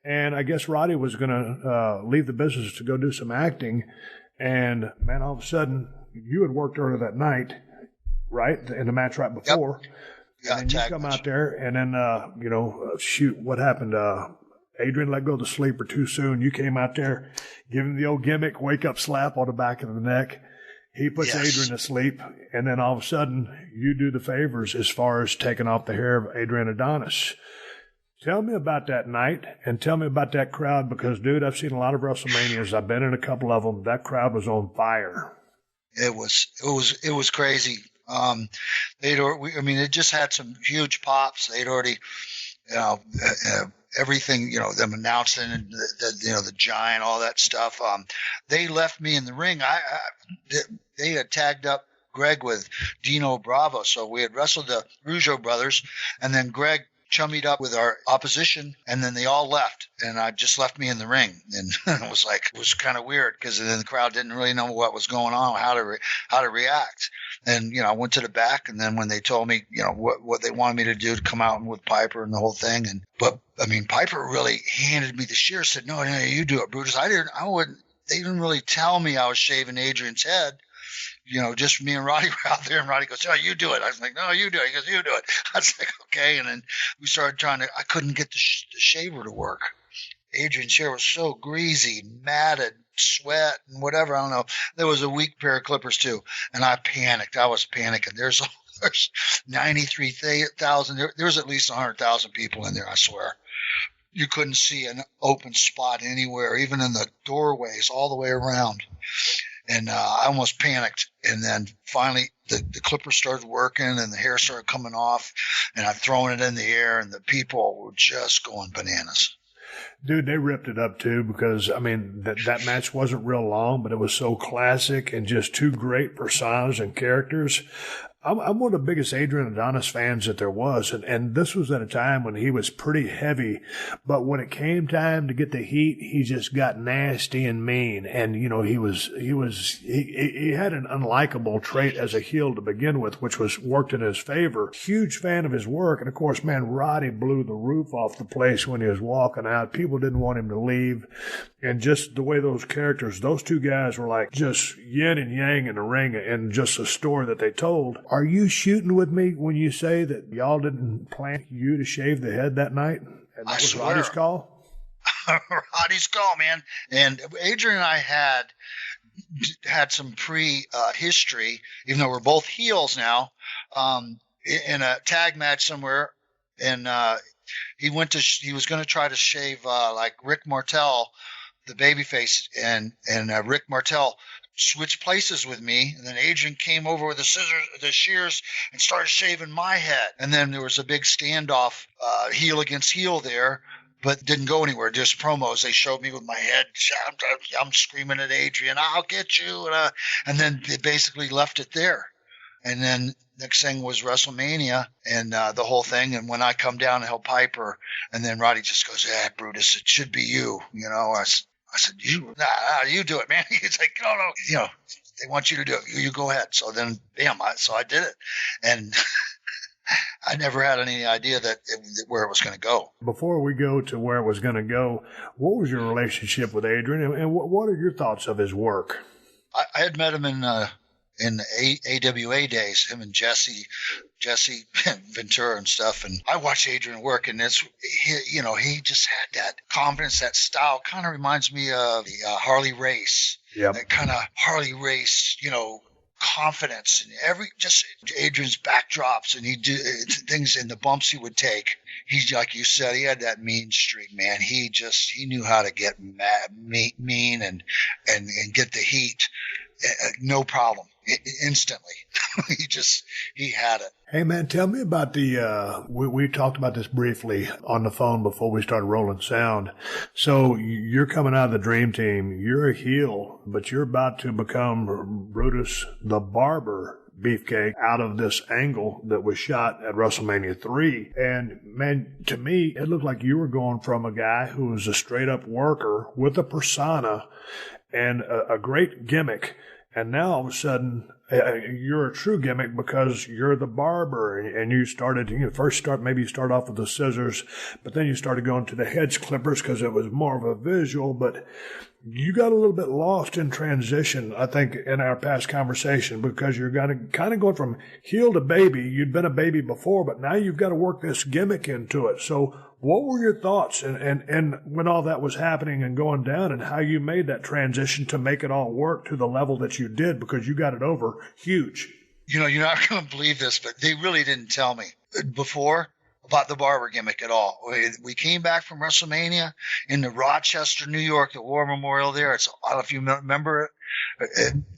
And I guess Roddy was going to leave the business to go do some acting. And, man, all of a sudden, you had worked earlier that night, right, in the match right before. Yep. Yeah, and then you come out there and then, shoot, what happened? Adrian let go of the sleeper too soon. You came out there, giving the old gimmick, wake-up slap on the back of the neck. He puts Adrian to sleep, and then all of a sudden, you do the favors as far as taking off the hair of Adrian Adonis. Tell me about that night, and tell me about that crowd, because, dude, I've seen a lot of WrestleManias. I've been in a couple of them. That crowd was on fire. It was crazy. It just had some huge pops. They'd already, everything, them announcing and the giant, all that stuff. They left me in the ring. They had tagged up Greg with Dino Bravo. So we had wrestled the Rougeau brothers, and then Greg chummied up with our opposition, and then they all left, and I just left me in the ring. And it was kind of weird, because then the crowd didn't really know what was going on, how to react. And, I went to the back, and then when they told me, what they wanted me to do to come out with Piper and the whole thing. But Piper really handed me the shear, said, no, you do it, Brutus. They didn't really tell me I was shaving Adrian's head. Just me and Roddy were out there, and Roddy goes, oh, you do it. I was like, no, you do it. He goes, you do it. I was like, okay. And then we started I couldn't get the shaver to work. Adrian's hair was so greasy, matted, sweat, and whatever. I don't know. There was a weak pair of clippers, too. And I panicked. I was panicking. There's 93,000. There's at least 100,000 people in there, I swear. You couldn't see an open spot anywhere, even in the doorways, all the way around. And I almost panicked. And then finally the clippers started working and the hair started coming off, and I'd thrown it in the air, and the people were just going bananas. Dude, they ripped it up too because, I mean, that match wasn't real long, but it was so classic and just two great personas and characters. I'm one of the biggest Adrian Adonis fans that there was, and this was at a time when he was pretty heavy, but when it came time to get the heat, he just got nasty and mean, and you know he had an unlikable trait as a heel to begin with, which was worked in his favor. Huge fan of his work, and of course, man, Roddy blew the roof off the place when he was walking out. People didn't want him to leave, and just the way those characters, those two guys were like just yin and yang in the ring, and just a story that they told. Are you shooting with me when you say that y'all didn't plan you to shave the head that night? And that was Roddy's call? Roddy's call, man. And Adrian and I had some history, even though we're both heels now, in a tag match somewhere. And he was going to try to shave like Rick Martel, the babyface, and Rick Martel switched places with me, and then Adrian came over with the shears, and started shaving my head. And then there was a big standoff, heel against heel there, but didn't go anywhere. Just promos. They showed me with my head. I'm screaming at Adrian, "I'll get you!" And then they basically left it there. And then next thing was WrestleMania and the whole thing. And when I come down to help Piper, and then Roddy just goes, "Yeah, Brutus, it should be you." You know, I said, you do it, man. He's like, no, you know, they want you to do it. You go ahead. So then, bam, so I did it. And I never had any idea where it was going to go. Before we go to where it was going to go, what was your relationship with Adrian, and what are your thoughts of his work? I had met him in AWA days, him and Jesse Ventura and stuff. And I watched Adrian work, and he just had that confidence, that style. Kind of reminds me of the Harley Race. Yeah. That kind of Harley Race, you know, confidence and just Adrian's backdrops, and he'd do things in the bumps he would take. He's like you said, he had that mean streak, man. He knew how to get mad, mean and get the heat. No problem. Instantly. he had it. Hey man, tell me about we talked about this briefly on the phone before we started rolling sound. So you're coming out of the Dream Team. You're a heel, but you're about to become Brutus the Barber Beefcake out of this angle that was shot at WrestleMania 3. And man, to me, it looked like you were going from a guy who was a straight up worker with a persona and a great gimmick. And now all of a sudden, you're a true gimmick because you're the barber, and you started, you start off with the scissors, but then you started going to the hedge clippers because it was more of a visual, but you got a little bit lost in transition, I think, in our past conversation, because you're kind of going from heel to baby. You'd been a baby before, but now you've got to work this gimmick into it. So what were your thoughts and when all that was happening and going down, and how you made that transition to make it all work to the level that you did, because you got it over huge? You know, you're not going to believe this, but they really didn't tell me before about the barber gimmick at all. We came back from WrestleMania in Rochester, New York, the War Memorial there. I don't know if you remember it.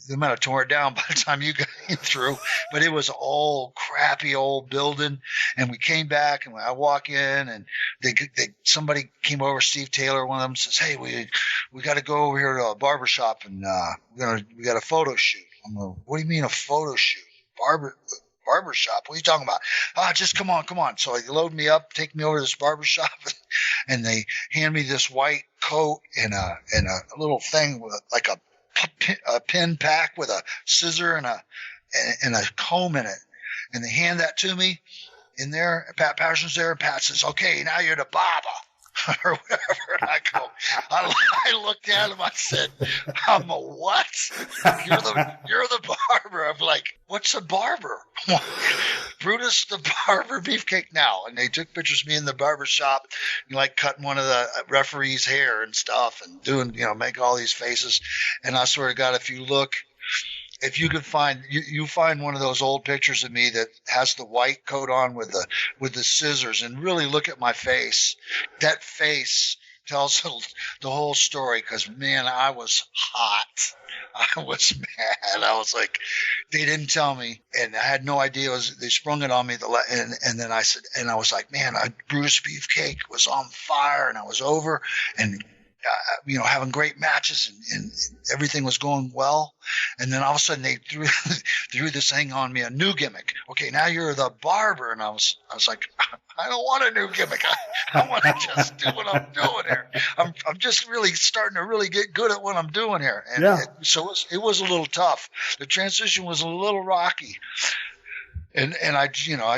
They might have torn it down by the time you got through, but it was an old, crappy old building. And we came back, and I walk in, and somebody came over, Steve Taylor, one of them, says, "Hey, we got to go over here to a barber shop, and we got a photo shoot." I'm like, "What do you mean a photo shoot? Barber shop? What are you talking about?" Just come on. So they load me up, take me over to this barber shop, and they hand me this white coat and a little thing with like a pin pack with a scissor and a comb in it. And they hand that to me in there. Pat Patterson's there, and Pat says, "Okay, now you're the barber." Or whatever. And I looked at him. I said, "I'm a what? You're the barber." I'm like, "What's a barber?" Brutus the Barber Beefcake now. And they took pictures of me in the barber shop, like cutting one of the referee's hair and stuff, and doing, make all these faces. And I swear to God, if you could find you find one of those old pictures of me that has the white coat on with the scissors, and really look at my face, that face tells the whole story because, man, I was hot. I was mad. I was like, they didn't tell me, and I had no idea. They sprung it on me. And then I said, and I was like, man, Brutus Beefcake was on fire, and I was over, and having great matches, and everything was going well. And then all of a sudden they threw this thing on me, a new gimmick. Okay, now you're the Barber, and I was like, I don't want a new gimmick. I want to just do what I'm doing here. I'm just really starting to really get good at what I'm doing here. And so it was a little tough. The transition was a little rocky. And I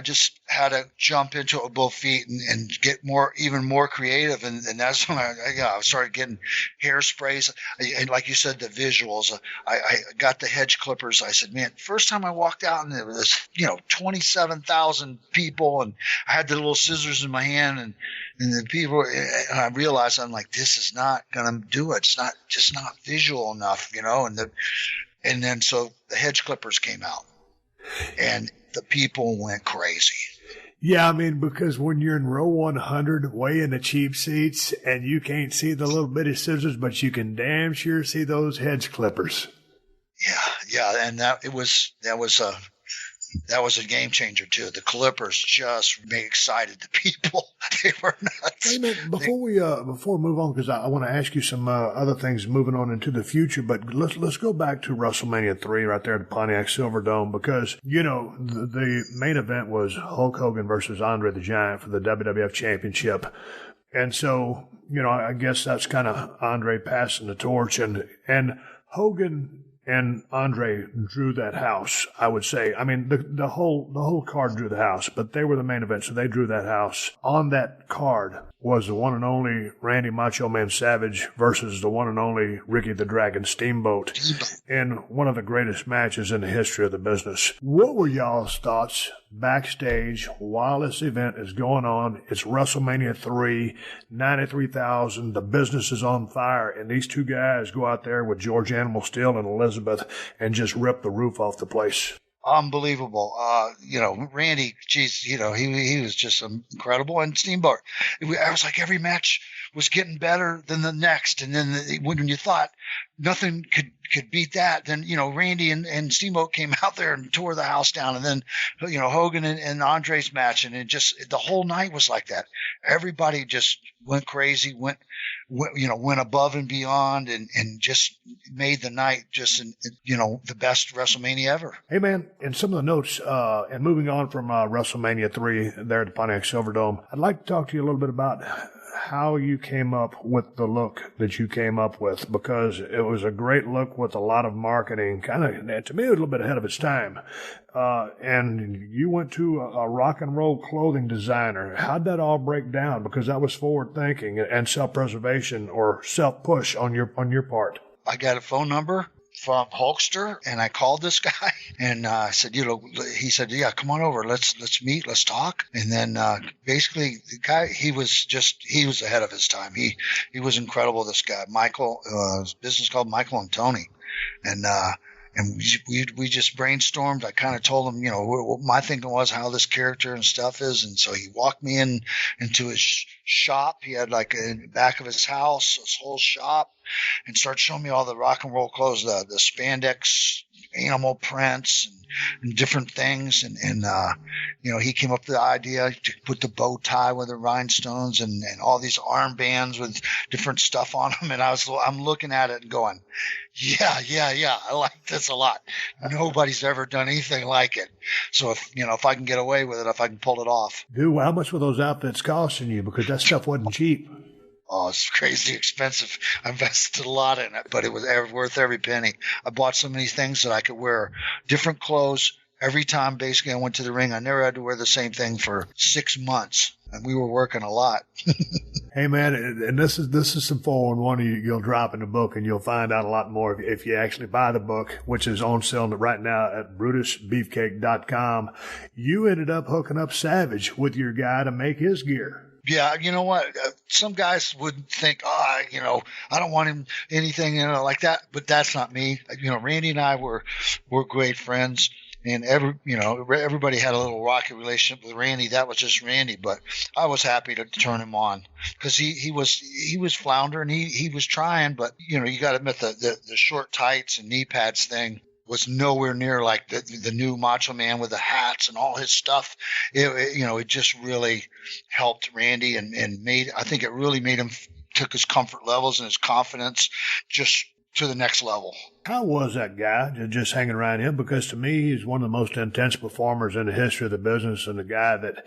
just had to jump into it with both feet and get even more creative. And that's when I started getting hairsprays. And like you said, the visuals, I got the hedge clippers. I said, man, first time I walked out and there was, 27,000 people, and I had the little scissors in my hand, and the people, and I realized, I'm like, this is not going to do it. It's just not visual enough, and then so the hedge clippers came out, and the people went crazy. Yeah, I mean, because when you're in row 100, way in the cheap seats, and you can't see the little bitty scissors, but you can damn sure see those hedge clippers. Yeah, and that was a game changer too. The clippers just excited the people. They were nuts. Hey man, before we move on, because I want to ask you some other things moving on into the future, but let's go back to WrestleMania 3 right there at the Pontiac Silverdome, because the main event was Hulk Hogan versus Andre the Giant for the WWF Championship, and so I guess that's kind of Andre passing the torch, and Hogan and Andre drew that house, I would say. I mean, the whole card drew the house, but they were the main event, so they drew that house. On that card was the one and only Randy Macho Man Savage versus the one and only Ricky the Dragon Steamboat in one of the greatest matches in the history of the business. What were y'all's thoughts backstage while this event is going on? It's WrestleMania 3, 93,000, the business is on fire, and these two guys go out there with George Animal Steel and Elizabeth and just rip the roof off the place. Unbelievable. Randy, geez, he was just incredible. And Steamboat, I was like, every match was getting better than the next. And then when you thought nothing could beat that, then, Randy and Steamboat came out there and tore the house down. And then, Hogan and Andre's match. And it just, the whole night was like that. Everybody just went crazy, went above and beyond, and just made the night just, the best WrestleMania ever. Hey man, in some of the notes, and moving on from WrestleMania 3 there at the Pontiac Silverdome, I'd like to talk to you a little bit about how you came up with the look that you came up with, because it was a great look with a lot of marketing, kind of, to me, a little bit ahead of its time. And you went to a rock and roll clothing designer. How'd that all break down? Because that was forward thinking and self-preservation or self-push on your part. I got a phone number from Hulkster, and I called this guy, and I said, he said, yeah, come on over, let's meet, let's talk. And then basically the guy, he was ahead of his time. He was incredible, this guy, Michael, his business called Michael and Tony, and we just brainstormed. I kind of told him, what my thinking was, how this character and stuff is. And so he walked me into his shop. He had like in the back of his house, his whole shop, and started showing me all the rock and roll clothes, the spandex, animal prints, and different things. And he came up with the idea to put the bow tie with the rhinestones and all these armbands with different stuff on them. And I'm looking at it and going, yeah, I like this a lot. Nobody's ever done anything like it. So if I can get away with it, if I can pull it off. Dude, how much were those outfits costing you? Because that stuff wasn't cheap. Oh, it's crazy expensive. I invested a lot in it, but it was worth every penny. I bought so many things that I could wear different clothes every time. Basically, I went to the ring. I never had to wear the same thing for 6 months, and we were working a lot. Hey man, and this is some 411 you'll drop in the book, and you'll find out a lot more if you actually buy the book, which is on sale right now at BrutusBeefcake.com. You ended up hooking up Savage with your guy to make his gear. Yeah, you know what? Some guys would think, I don't want him anything, like that. But that's not me. Randy and I were great friends, And everybody had a little rocky relationship with Randy. That was just Randy, but I was happy to turn him on because he was floundering. He was trying, but you got to admit the short tights and knee pads thing was nowhere near like the new Macho Man with the hats and all his stuff. It just really helped Randy and I think it really made him took his comfort levels and his confidence just to the next level. How was that guy just hanging around him? Because to me, he's one of the most intense performers in the history of the business, and the guy that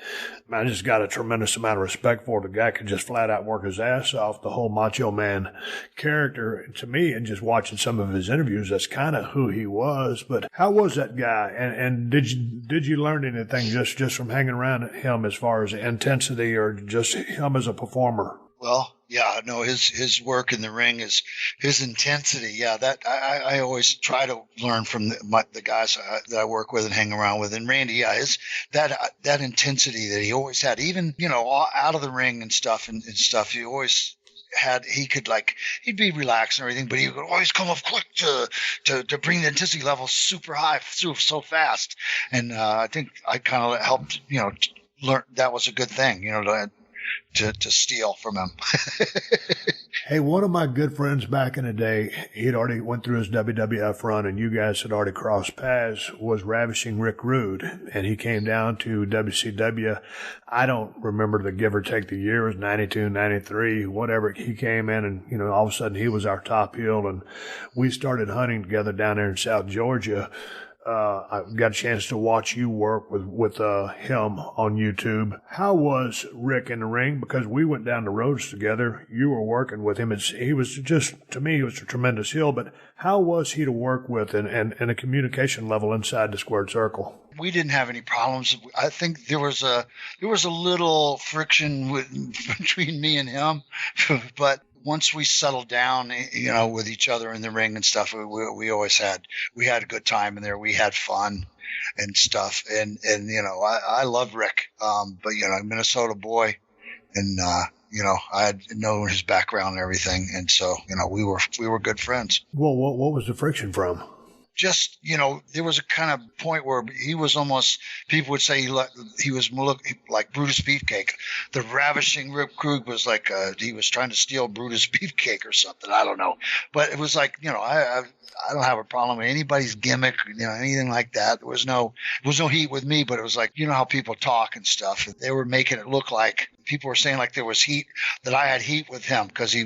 I just got a tremendous amount of respect for. The guy could just flat out work his ass off. The whole Macho Man character, to me, and just watching some of his interviews, that's kind of who he was. But how was that guy? And did you learn anything just from hanging around him as far as intensity or just him as a performer? Well, yeah, no, his work in the ring is his intensity. Yeah, that I always try to learn from the guys that I work with and hang around with. And Randy, yeah, that intensity that he always had, even out of the ring and stuff and stuff. He always had. He'd be relaxed and everything, but he would always come up quick to bring the intensity level super high, so fast. And I think I kind of helped learn that was a good thing. To steal from him. Hey, one of my good friends back in the day, he'd already went through his WWF run, and you guys had already crossed paths, was Ravishing Rick Rude, and he came down to WCW. I don't remember the give or take the year. It was 92, 93, whatever. He came in, and, all of a sudden he was our top heel, and we started hunting together down there in South Georgia. I got a chance to watch you work with him on YouTube. How was Rick in the ring? Because we went down the roads together. You were working with him. He was just, to me, he was a tremendous heel. But how was he to work with and a communication level inside the squared circle? We didn't have any problems. I think there was a little friction between me and him, but once we settled down, with each other in the ring and stuff, we always had a good time in there. We had fun and stuff. And I love Rick. But Minnesota boy, and I had known his background and everything. And so, we were good friends. Well, what was the friction from? Just, there was a kind of point where he was almost, people would say he was like Brutus Beefcake. The Ravishing Rick Krug was like, he was trying to steal Brutus Beefcake or something. I don't know. But it was like, I don't have a problem with anybody's gimmick, anything like that. There was no heat with me, but it was like, how people talk and stuff. They were making it look like people were saying like there was heat, that I had heat with him because he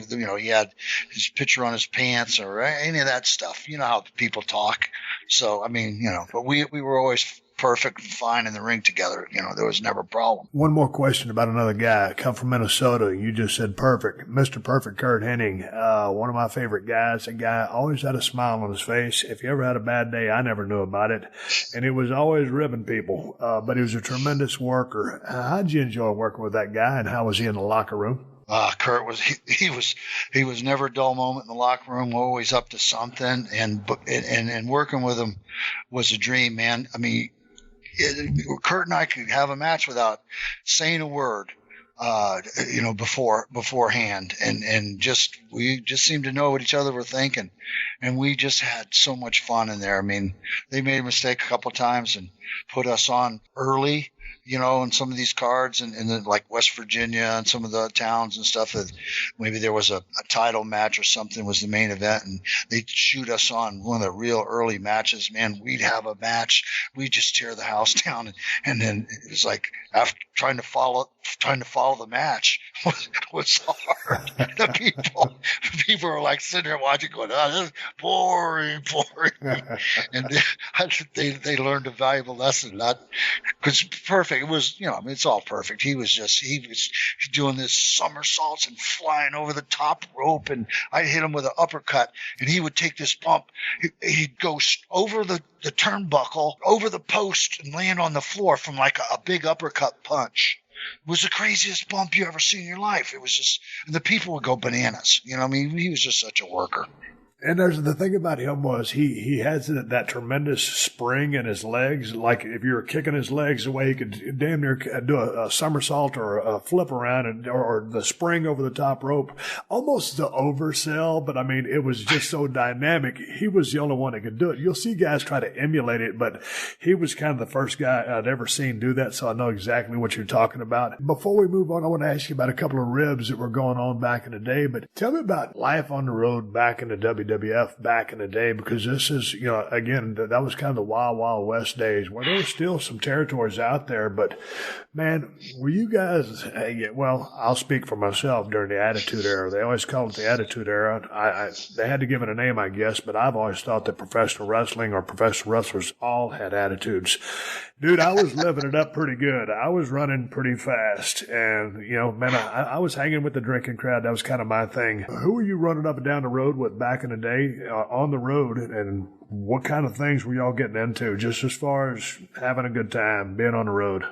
had his picture on his pants or any of that stuff. You know how people talk. So, but we were always perfect and fine in the ring together. There was never a problem. One more question about another guy. Come from Minnesota. You just said perfect. Mr. Perfect, Kurt Hennig. One of my favorite guys. A guy always had a smile on his face. If he ever had a bad day, I never knew about it. And he was always ribbing people. But he was a tremendous worker. How'd you enjoy working with that guy, and how was he in the locker room? Kurt he was never a dull moment in the locker room, always up to something, and working with him was a dream, man. Kurt and I could have a match without saying a word, beforehand, and we just seemed to know what each other were thinking, and we just had so much fun in there. They made a mistake a couple of times and put us on early, in some of these cards and then like West Virginia and some of the towns and stuff. Maybe there was a title match or something was the main event, and they'd shoot us on one of the real early matches. Man, we'd have a match. We'd just tear the house down. And then it was like after trying to follow the match was hard. The people were like sitting there watching going, oh, this is boring. And they learned a valuable lesson. Not because perfect. It was, it's all perfect. He was doing this somersaults and flying over the top rope, and I'd hit him with an uppercut, and he would take this bump. He'd go over the turnbuckle, over the post, and land on the floor from like a big uppercut punch. It was the craziest bump you ever seen in your life. It was just, and the people would go bananas. He was just such a worker. And there's the thing about him was he has that tremendous spring in his legs. Like if you were kicking his legs away, he could damn near do a somersault or a flip around or the spring over the top rope. Almost the oversell, but I mean, it was just so dynamic. He was the only one that could do it. You'll see guys try to emulate it, but he was kind of the first guy I'd ever seen do that, so I know exactly what you're talking about. Before we move on, I want to ask you about a couple of ribs that were going on back in the day, but tell me about life on the road back in the WWF back in the day, because this is, again, that was kind of the Wild Wild West days where there were still some territories out there, but man, were you guys, well, I'll speak for myself during the Attitude Era. They always called it the Attitude Era. They had to give it a name, I guess, but I've always thought that professional wrestling or professional wrestlers all had attitudes. Dude, I was living it up pretty good. I was running pretty fast. And, man, I was hanging with the drinking crowd. That was kind of my thing. Who were you running up and down the road with back in the day on the road? And what kind of things were y'all getting into, just as far as having a good time, being on the road?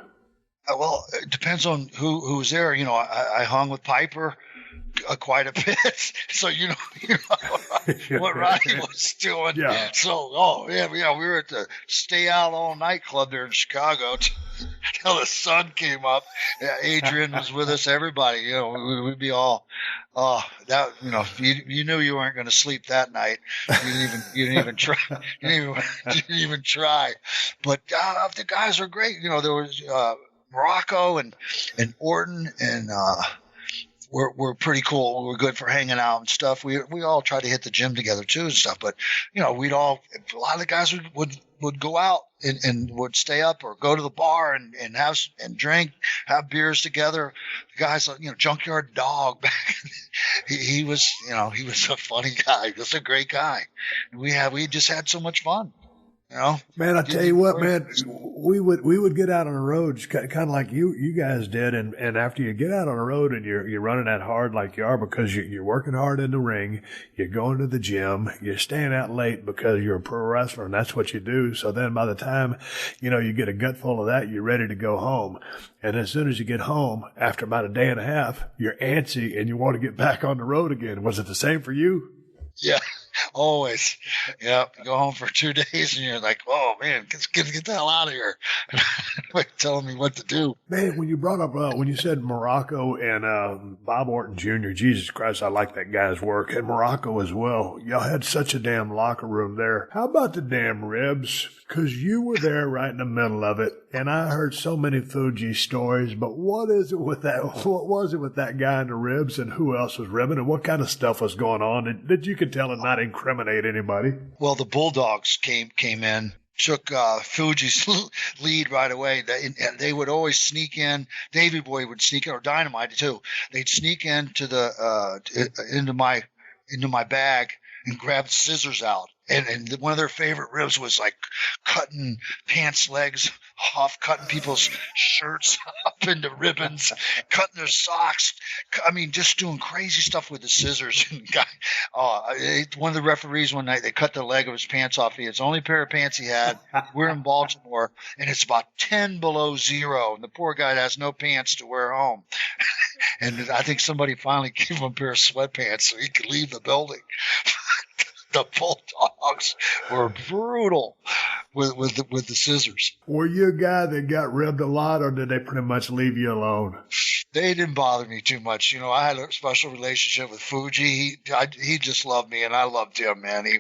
Well, it depends on who was there. I hung with Piper quite a bit, so you know what Roddy was doing. Yeah. So, we were at the Stay Out All Night Club there in Chicago till the sun came up. Adrian was with us. Everybody, we'd be all. That you knew you weren't going to sleep that night. You didn't even try. You didn't even try. But the guys were great. There was Morocco and Orton and. We're pretty cool. We're good for hanging out and stuff. We all try to hit the gym together too and stuff. But a lot of the guys would go out and would stay up or go to the bar and have and drink, have beers together. The guys, Junkyard Dog back. he was a funny guy. He was a great guy. We just had so much fun. Man, I tell you what, man, we would get out on the road, kind of like you guys did, and after you get out on the road and you're running that hard like you are because you're working hard in the ring, you're going to the gym, you're staying out late because you're a pro wrestler and that's what you do. So then by the time you get a gut full of that, you're ready to go home. And as soon as you get home, after about a day and a half, you're antsy and you want to get back on the road again. Was it the same for you? Yeah. Always. Yeah. Go home for 2 days and you're like, oh man, get the hell out of here. Telling me what to do. Man, when you brought up, when you said Morocco and Bob Orton Jr., Jesus Christ, I like that guy's work. And Morocco as well. Y'all had such a damn locker room there. How about the damn ribs? Because you were there right in the middle of it. And I heard so many Fuji stories, but what was it with that guy in the ribs and who else was ribbing and what kind of stuff was going on that you could tell and not incriminate anybody? Well, the Bulldogs came in, took Fuji's lead right away. They would always sneak in. Davey Boy would sneak in, or Dynamite too. They'd sneak into into my bag and grab scissors out. And one of their favorite ribs was like cutting pants legs off, cutting people's shirts up into ribbons, cutting their socks. I mean, just doing crazy stuff with the scissors. One of the referees one night, they cut the leg of his pants off. It's the only pair of pants he had. We're in Baltimore, and it's about 10 below zero, and the poor guy has no pants to wear home. And I think somebody finally gave him a pair of sweatpants so he could leave the building. The Bulldogs were brutal with the scissors. Were you a guy that got ribbed a lot, or did they pretty much leave you alone? They didn't bother me too much. I had a special relationship with Fuji. He just loved me, and I loved him, man. He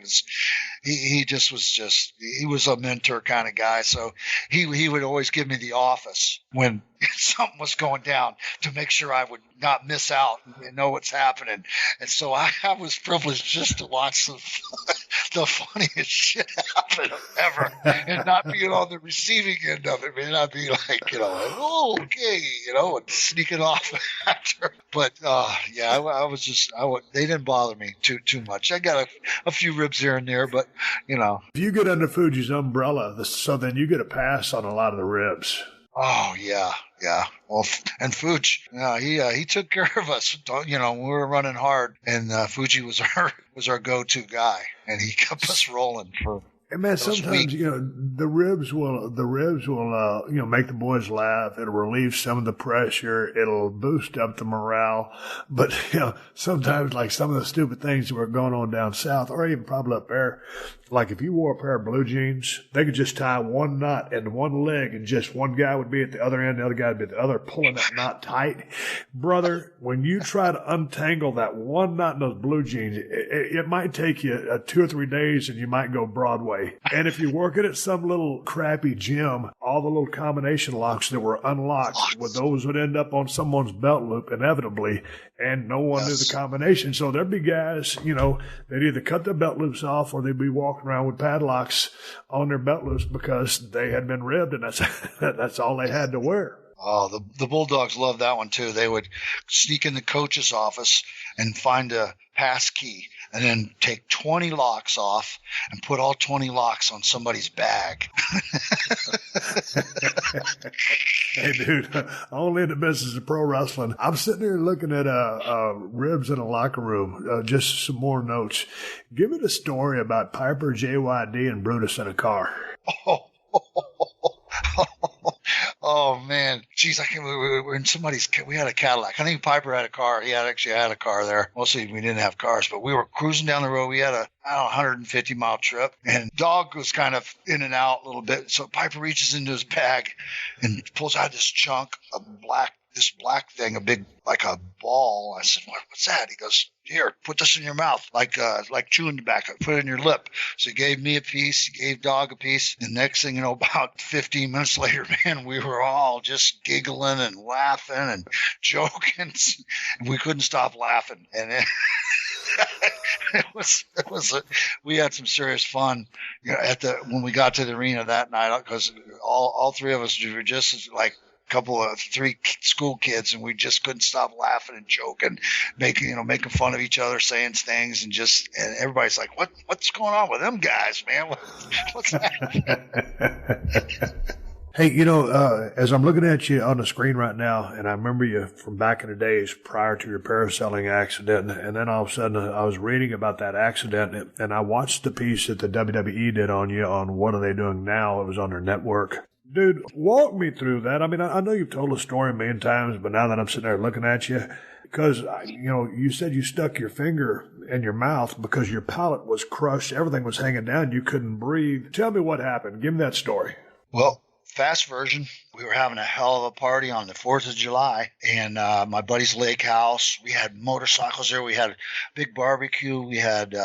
was a mentor kind of guy. So he would always give me the office when something was going down to make sure I would not miss out and know what's happening. And so I was privileged just to watch the funniest shit happen ever and not being on the receiving end of it, man. I'd be like, oh, okay, and sneaking off after. But, they didn't bother me too much. I got a few ribs here and there, but, If you get under Fuji's umbrella, so then you get a pass on a lot of the ribs. Oh, yeah. Well, and Fuji, he took care of us. We were running hard, and Fuji was our go-to guy, and he kept us rolling for And man, sometimes the ribs will make the boys laugh. It'll relieve some of the pressure. It'll boost up the morale. But sometimes like some of the stupid things that were going on down south, or even probably up there, like if you wore a pair of blue jeans, they could just tie one knot in one leg, and just one guy would be at the other end, the other guy would be at the other, pulling that knot tight. Brother, when you try to untangle that one knot in those blue jeans, it might take you 2 or 3 days, and you might go Broadway. And if you're working at some little crappy gym, all the little combination locks that were unlocked, those would end up on someone's belt loop inevitably, and no one knew the combination. So there'd be guys, they'd either cut their belt loops off, or they'd be walking around with padlocks on their belt loops because they had been ribbed, and that's all they had to wear. Oh, the Bulldogs loved that one too. They would sneak in the coach's office and find a pass key, and then take 20 locks off and put all 20 locks on somebody's bag. Hey, dude, only in the business of pro wrestling. I'm sitting here looking at ribs in a locker room, just some more notes. Give me the story about Piper, JYD, and Brutus in a car. Oh, man. Jeez, we were in we had a Cadillac. I think Piper had a car. He actually had a car there. Mostly we didn't have cars, but we were cruising down the road. We had a 150-mile trip, and dog was kind of in and out a little bit. So Piper reaches into his bag and pulls out this chunk of this black thing, a big, like a ball. I said, what's that? He goes, here, put this in your mouth, like chewing tobacco. Put it in your lip. So he gave me a piece. He gave dog a piece. The next thing you know, about 15 minutes later, man, we were all just giggling and laughing and joking. And we couldn't stop laughing. And we had some serious fun when we got to the arena that night, because all three of us were just like couple of 3 school kids, and we just couldn't stop laughing and joking, making fun of each other, saying things, and everybody's like, what's going on with them guys, man? What's that? Hey, as I'm looking at you on the screen right now, and I remember you from back in the days prior to your parasailing accident, and then all of a sudden I was reading about that accident, and I watched the piece that the WWE did on you on What Are They Doing Now? It was on their network. Dude, walk me through that. I mean, I know you've told the story a million times, but now that I'm sitting there looking at you, because, you said you stuck your finger in your mouth because your palate was crushed, everything was hanging down, you couldn't breathe. Tell me what happened. Give me that story. Well, fast version, we were having a hell of a party on the 4th of July, and my buddy's lake house. We had motorcycles there. We had a big barbecue. We had we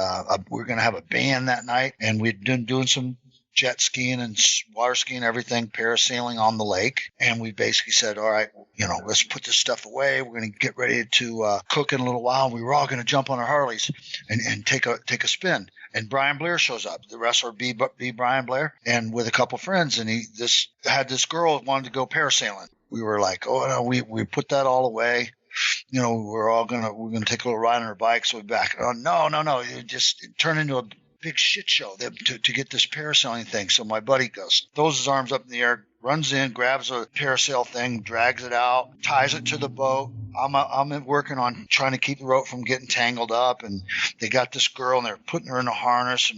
were going to have a band that night, and we'd been doing some jet skiing and water skiing, everything, parasailing on the lake. And we basically said, all right, let's put this stuff away. We're going to get ready to cook in a little while. And we were all going to jump on our Harleys and take a spin. And Brian Blair shows up, the wrestler B. Brian Blair, and with a couple friends. And he had this girl who wanted to go parasailing. We were like, oh, no, we put that all away. We're going to take a little ride on our bikes. So we back. Oh, no. It turned into a big shit show to get this parasailing thing. So my buddy throws his arms up in the air, runs in, grabs a parasail thing, drags it out, ties it to the boat. I'm working on trying to keep the rope from getting tangled up, and they got this girl, and they're putting her in a harness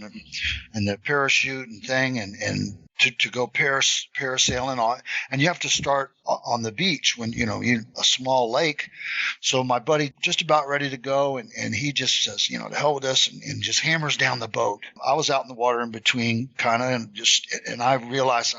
and the parachute and thing, and to go parasailing, and you have to start on the beach when a small lake. So my buddy just about ready to go, and he just says, to hell with this, and just hammers down the boat. I was out in the water in between, kind of, and I realized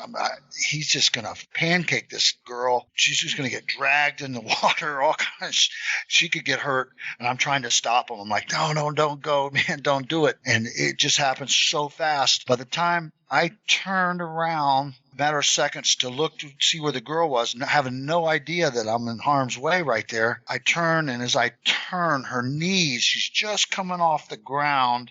he's just gonna pancake this girl. She's just gonna get dragged in the water, all kinds. She could get hurt, and I'm trying to stop him. I'm like, no, don't go, man, don't do it. And it just happens so fast. By the time I turned around, a matter of seconds, to look to see where the girl was, having no idea that I'm in harm's way right there. I turn, and as I turn, her knees, she's just coming off the ground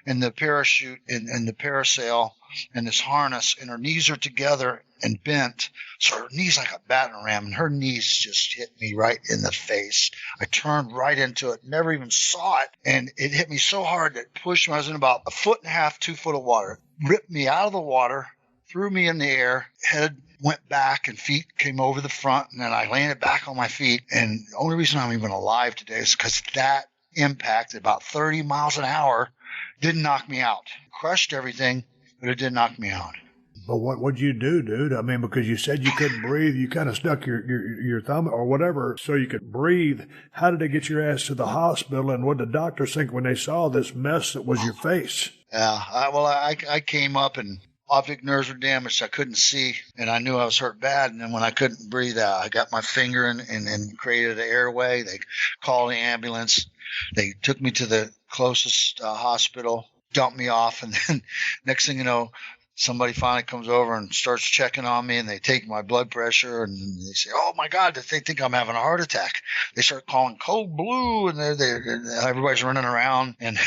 in the parachute and the parasail and this harness, and her knees are together and bent. So her knees like a battering ram, and her knees just hit me right in the face. I turned right into it, never even saw it, and it hit me so hard that it pushed me. I was in about 1.5 feet, 2 feet of water. Ripped me out of the water, threw me in the air, head went back and feet came over the front, and then I landed back on my feet. And the only reason I'm even alive today is because that impact at about 30 miles an hour didn't knock me out. Crushed everything. but it did knock me out. But what'd you do, dude? I mean, because you said you couldn't breathe, you kind of stuck your thumb or whatever so you could breathe. How did they get your ass to the hospital, and what did the doctors think when they saw this mess that was your face? Yeah, I came up and optic nerves were damaged. I couldn't see, and I knew I was hurt bad. And then when I couldn't breathe out, I got my finger and created an airway. They called the ambulance. They took me to the closest hospital, dumped me off, and then next thing you know, somebody finally comes over and starts checking on me, and they take my blood pressure, and they say, "Oh my God, they think I'm having a heart attack." They start calling code blue, and everybody's running around, and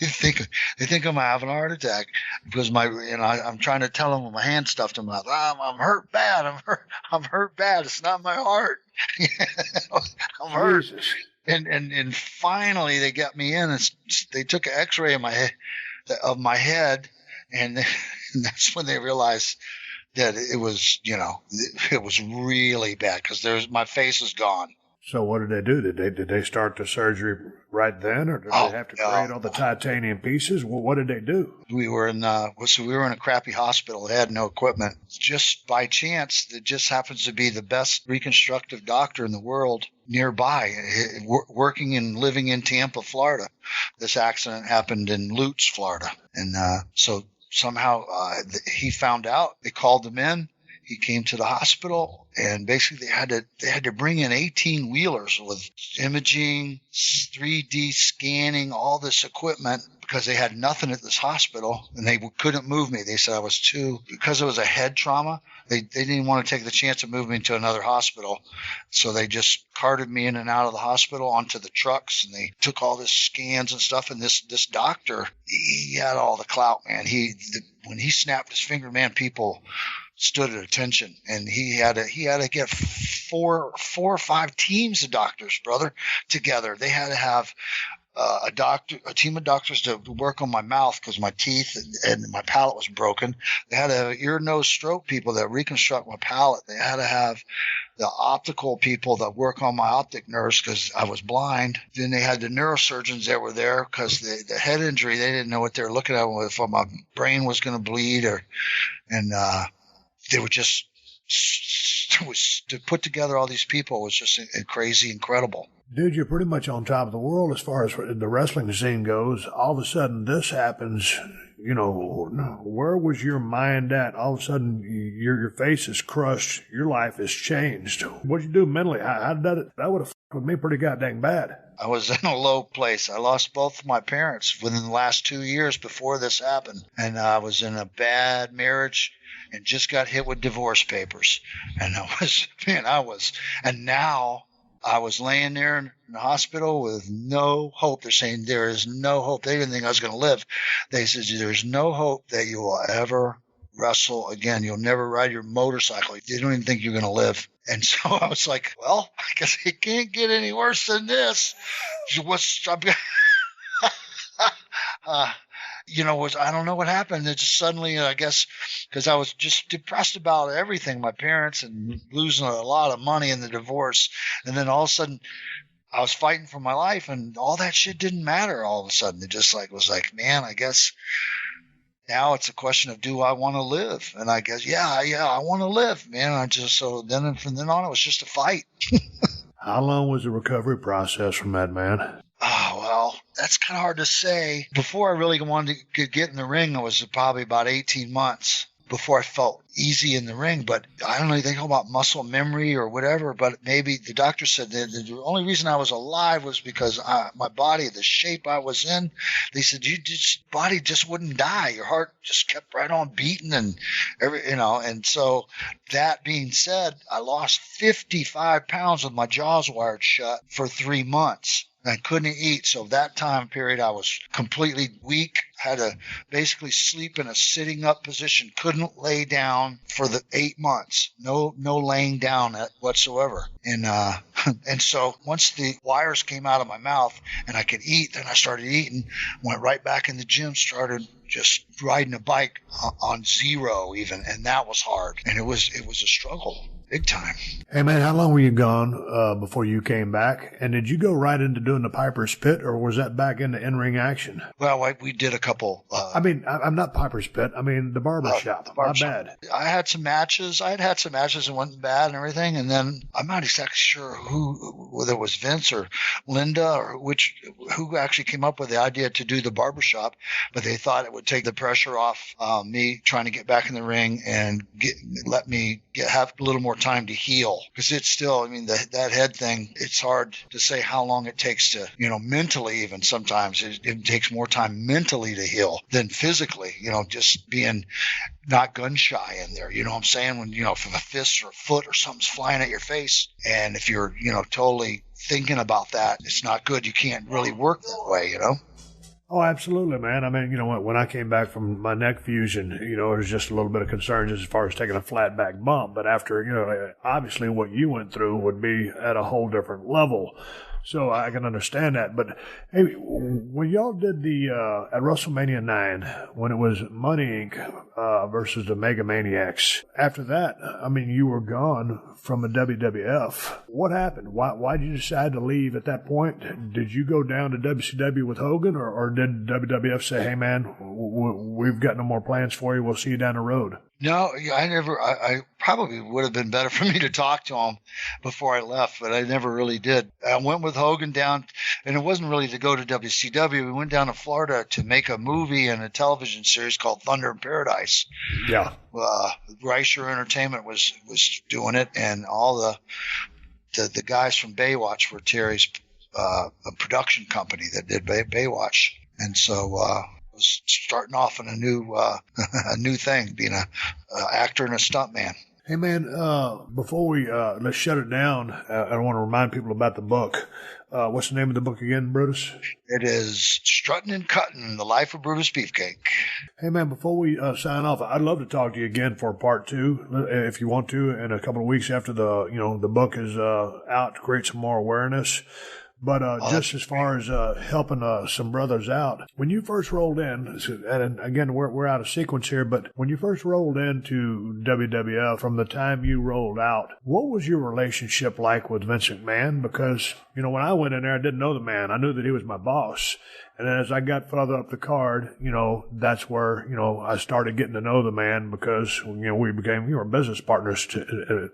they think I'm having a heart attack because I'm trying to tell them with my hand stuffed in my mouth. I'm hurt bad. I'm hurt bad. It's not my heart. I'm hurt. Jesus. And finally they got me in, and they took an X-ray of my head, and that's when they realized that it was really bad because my face is gone. So what did they do? Did they start the surgery right then, or did they have to create all the titanium pieces? Well, what did they do? We were in a crappy hospital. They had no equipment. Just by chance, it just happens to be the best reconstructive doctor in the world nearby, working and living in Tampa, Florida. This accident happened in Lutz, Florida, and so somehow he found out. They called him in. He came to the hospital, and basically they had to bring in 18 wheelers with imaging, 3D scanning, all this equipment, because they had nothing at this hospital, and they couldn't move me. They said I was because it was a head trauma. They didn't want to take the chance of moving me to another hospital, so they just carted me in and out of the hospital onto the trucks, and they took all this scans and stuff. And this doctor, he had all the clout, man. When he snapped his finger, man, people stood at attention, and he had to get four or five teams of doctors, brother, together. They had to have a team of doctors to work on my mouth because my teeth and my palate was broken. They had to have ear, nose, throat people that reconstruct my palate. They had to have the optical people that work on my optic nerves because I was blind. Then they had the neurosurgeons that were there because the head injury, they didn't know what they were looking at, if my brain was going to bleed they were just to put together all these people was just crazy, incredible. Dude, you're pretty much on top of the world as far as the wrestling scene goes. All of a sudden this happens, where was your mind at? All of a sudden your face is crushed. Your life has changed. What'd you do mentally? How did that would have fucked with me pretty goddamn bad. I was in a low place. I lost both of my parents within the last 2 years before this happened. And I was in a bad marriage and just got hit with divorce papers. And now I was laying there in the hospital with no hope. They're saying there is no hope. They didn't think I was going to live. They said, there's no hope that you will ever wrestle again. You'll never ride your motorcycle. They don't even think you're going to live. And so I was like, well, I guess it can't get any worse than this. I don't know what happened. It just suddenly, I guess, because I was just depressed about everything, my parents and losing a lot of money in the divorce. And then all of a sudden I was fighting for my life, and all that shit didn't matter. All of a sudden it just was like, man, I guess now it's a question of, do I want to live? And I guess, yeah, I want to live, man. So then from then on, it was just a fight. How long was the recovery process from that, man? Oh, well, that's kind of hard to say. Before I really wanted to get in the ring, it was probably about 18 months before I felt easy in the ring. But I don't know anything about muscle memory or whatever, but maybe the doctor said that the only reason I was alive was because my body, the shape I was in, they said, body just wouldn't die. Your heart just kept right on beating and and so that being said, I lost 55 pounds with my jaws wired shut for 3 months. I couldn't eat. So that time period, I was completely weak, had to basically sleep in a sitting up position, couldn't lay down for the 8 months. No laying down whatsoever. And so once the wires came out of my mouth and I could eat, then I started eating, went right back in the gym, started just riding a bike on zero even. And that was hard. And it was a struggle. Big time. Hey, man, how long were you gone before you came back? And did you go right into doing the Piper's Pit, or was that back into in-ring action? Well, we did a couple. I'm not Piper's Pit. I mean, the barber shop. My bad. I had some matches. I had some matches and went bad and everything. And then I'm not exactly sure whether it was Vince or Linda or who actually came up with the idea to do the barber shop, but they thought it would take the pressure off me trying to get back in the ring and let me have a little more time to heal. Because it's still, I mean, that head thing, it's hard to say how long it takes to, mentally even sometimes. It takes more time mentally to heal than physically, just being not gun shy in there. You know what I'm saying? When, if a fist or a foot or something's flying at your face, and if you're, totally thinking about that, it's not good. You can't really work that way, Oh, absolutely, man. I mean, when I came back from my neck fusion, there was just a little bit of concern just as far as taking a flat back bump. But after, obviously what you went through would be at a whole different level. So I can understand that. But hey, when y'all did the at WrestleMania 9, when it was Money Inc. Versus the Mega Maniacs, after that, I mean, you were gone from the WWF. What happened? Why did you decide to leave at that point? Did you go down to WCW with Hogan, or did WWF say, "Hey, man, we've got no more plans for you. We'll see you down the road"? No, I never. I probably would have been better for me to talk to him before I left, but I never really did. I went with Hogan down, and it wasn't really to go to WCW. We went down to Florida to make a movie and a television series called Thunder in Paradise. Yeah. Reicher Entertainment was doing it, and all the guys from Baywatch were Terry's a production company that did Baywatch, and so. Was starting off in a new thing, being a actor and a stuntman. Hey, man, before we let's shut it down, I want to remind people about the book. What's the name of the book again, Brutus? It is Struttin' and Cuttin', The Life of Brutus Beefcake. Hey, man, before we sign off, I'd love to talk to you again for part 2, if you want to, in a couple of weeks after the book is out, to create some more awareness. But just as far as helping some brothers out, when you first rolled in, and again, we're out of sequence here, but when you first rolled into WWF, from the time you rolled out, what was your relationship like with Vince McMahon? Because, when I went in there, I didn't know the man. I knew that he was my boss. And then as I got further up the card, that's where, I started getting to know the man because, we became, business partners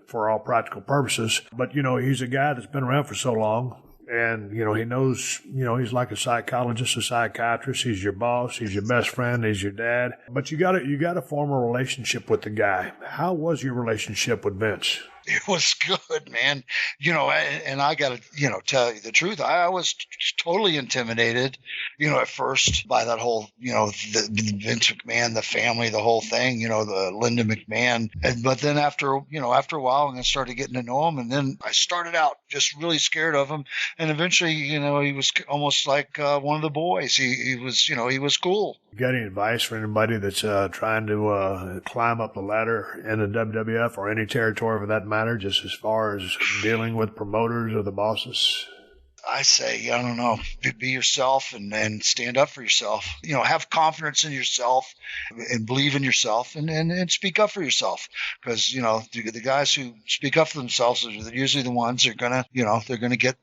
for all practical purposes. But, he's a guy that's been around for so long. And, he knows, he's like a psychologist, a psychiatrist. He's your boss. He's your best friend. He's your dad. But you got to form a relationship with the guy. How was your relationship with Vince? It was good, man. And I got to, tell you the truth. I was totally intimidated, at first by that whole, the Vince McMahon, the family, the whole thing, the Linda McMahon. But then after a while, I started getting to know him. And then I started out just really scared of him. And eventually, he was almost like one of the boys. He was cool. You got any advice for anybody that's trying to climb up the ladder in the WWF or any territory for that matter, just as far as dealing with promoters or the bosses? I say, I don't know, be yourself and stand up for yourself. Have confidence in yourself and believe in yourself and speak up for yourself. Because, the guys who speak up for themselves are usually the ones that are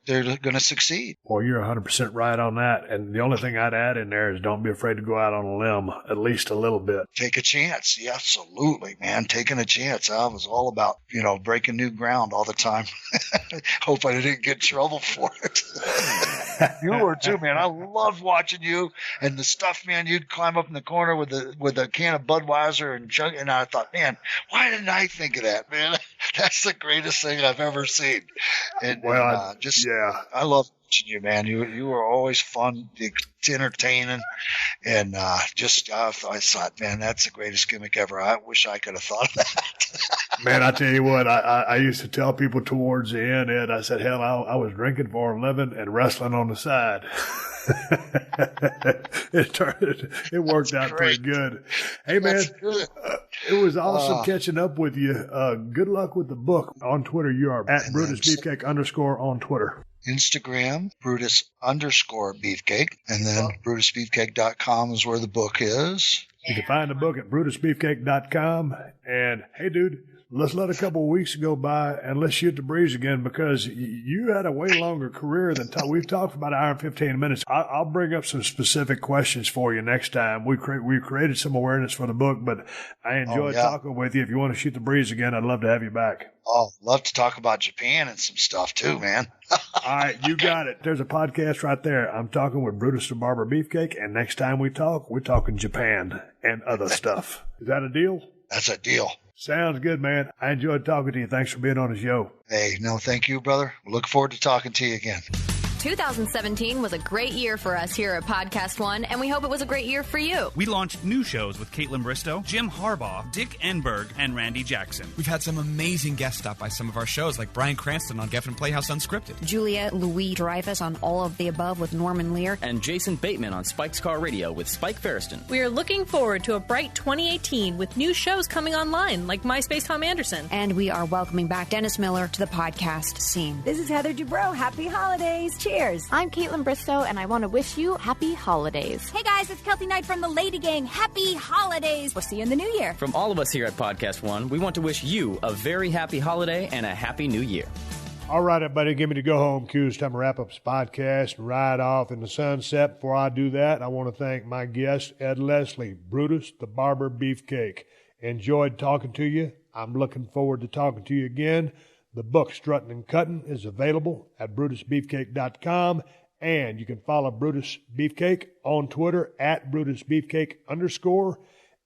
they're going to succeed. Well, you're 100% right on that. And the only thing I'd add in there is don't be afraid to go out on a limb, at least a little bit. Take a chance. Yeah, absolutely, man. Taking a chance. I was all about, breaking new ground all the time. Hope I didn't get in trouble for it. You were too, man. I loved watching you and the stuff, man. You'd climb up in the corner with a can of Budweiser and I thought, man, why didn't I think of that, man? That's the greatest thing I've ever seen. And I love watching you, man. You were always fun, entertaining, and I thought, man, that's the greatest gimmick ever. I wish I could have thought of that. Man, I tell you what, I used to tell people towards the end, Ed, I said, hell, I was drinking for a living and wrestling on the side. It worked out pretty good. Hey, man, it was awesome catching up with you. Good luck with the book. On Twitter, you are at BrutusBeefcake _ on Twitter. Instagram, Brutus_Beefcake, and then BrutusBeefcake.com is where the book is. You can find the book at BrutusBeefcake.com. And hey, dude, let's let a couple of weeks go by and let's shoot the breeze again, because you had a way longer career than we've talked for about an hour and 15 minutes. I'll bring up some specific questions for you next time. We created some awareness for the book, but I enjoyed talking with you. If you want to shoot the breeze again, I'd love to have you back. Oh, love to talk about Japan and some stuff too, man. All right, you got it. There's a podcast right there. I'm talking with Brutus and Barber Beefcake, and next time we talk, we're talking Japan and other stuff. Is that a deal? That's a deal. Sounds good, man. I enjoyed talking to you. Thanks for being on the show. Hey, no, thank you, brother. Look forward to talking to you again. 2017 was a great year for us here at Podcast One, and we hope it was a great year for you. We launched new shows with Caitlin Bristow, Jim Harbaugh, Dick Enberg, and Randy Jackson. We've had some amazing guest stop by some of our shows, like Bryan Cranston on Geffen Playhouse Unscripted, Julia Louis-Dreyfus on All of the Above with Norman Lear, and Jason Bateman on Spike's Car Radio with Spike Ferriston. We are looking forward to a bright 2018 with new shows coming online, like MySpace Tom Anderson. And we are welcoming back Dennis Miller to the podcast scene. This is Heather Dubrow. Happy holidays. Cheers. I'm Caitlin Bristow, and I want to wish you happy holidays. Hey guys, it's Kelty Knight from the Lady Gang. Happy holidays. We'll see you in the new year. From all of us here at Podcast One, we want to wish you a very happy holiday and a happy new year. All right, everybody, give me the go-home cues. Time to wrap up this podcast and ride off in the sunset. Before I do that, I want to thank my guest, Ed Leslie, Brutus the Barber Beefcake. Enjoyed talking to you. I'm looking forward to talking to you again. The book, Struttin' Cuttin', is available at BrutusBeefcake.com, and you can follow Brutus Beefcake on Twitter at BrutusBeefcake_.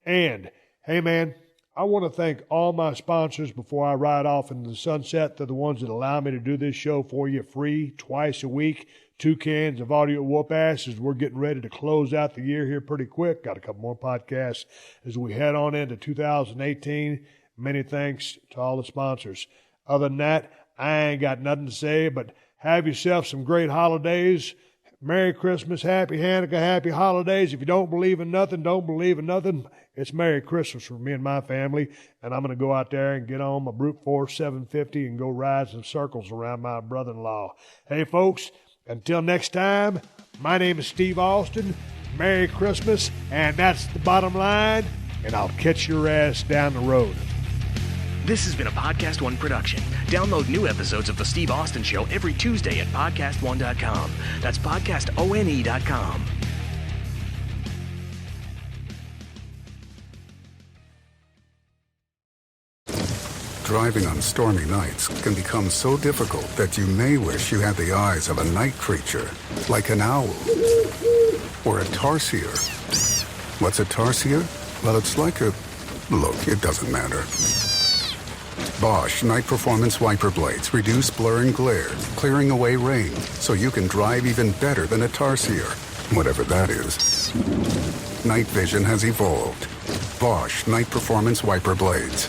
And, hey, man, I want to thank all my sponsors before I ride off into the sunset. They're the ones that allow me to do this show for you free twice a week. 2 cans of audio whoop-ass as we're getting ready to close out the year here pretty quick. Got a couple more podcasts as we head on into 2018. Many thanks to all the sponsors. Other than that, I ain't got nothing to say, but have yourself some great holidays. Merry Christmas, Happy Hanukkah, Happy Holidays. If you don't believe in nothing, don't believe in nothing. It's Merry Christmas for me and my family, and I'm going to go out there and get on my Brute Force 750 and go ride some circles around my brother-in-law. Hey, folks, until next time, my name is Steve Austin. Merry Christmas, and that's the bottom line, and I'll catch your ass down the road. This has been a Podcast One production. Download new episodes of The Steve Austin Show every Tuesday at PodcastOne.com. That's PodcastOne.com. Driving on stormy nights can become so difficult that you may wish you had the eyes of a night creature, like an owl or a tarsier. What's a tarsier? Well, it's like a... Look, it doesn't matter. Bosch Night Performance Wiper Blades reduce blur and glare, clearing away rain, so you can drive even better than a tarsier, whatever that is. Night vision has evolved. Bosch Night Performance Wiper Blades.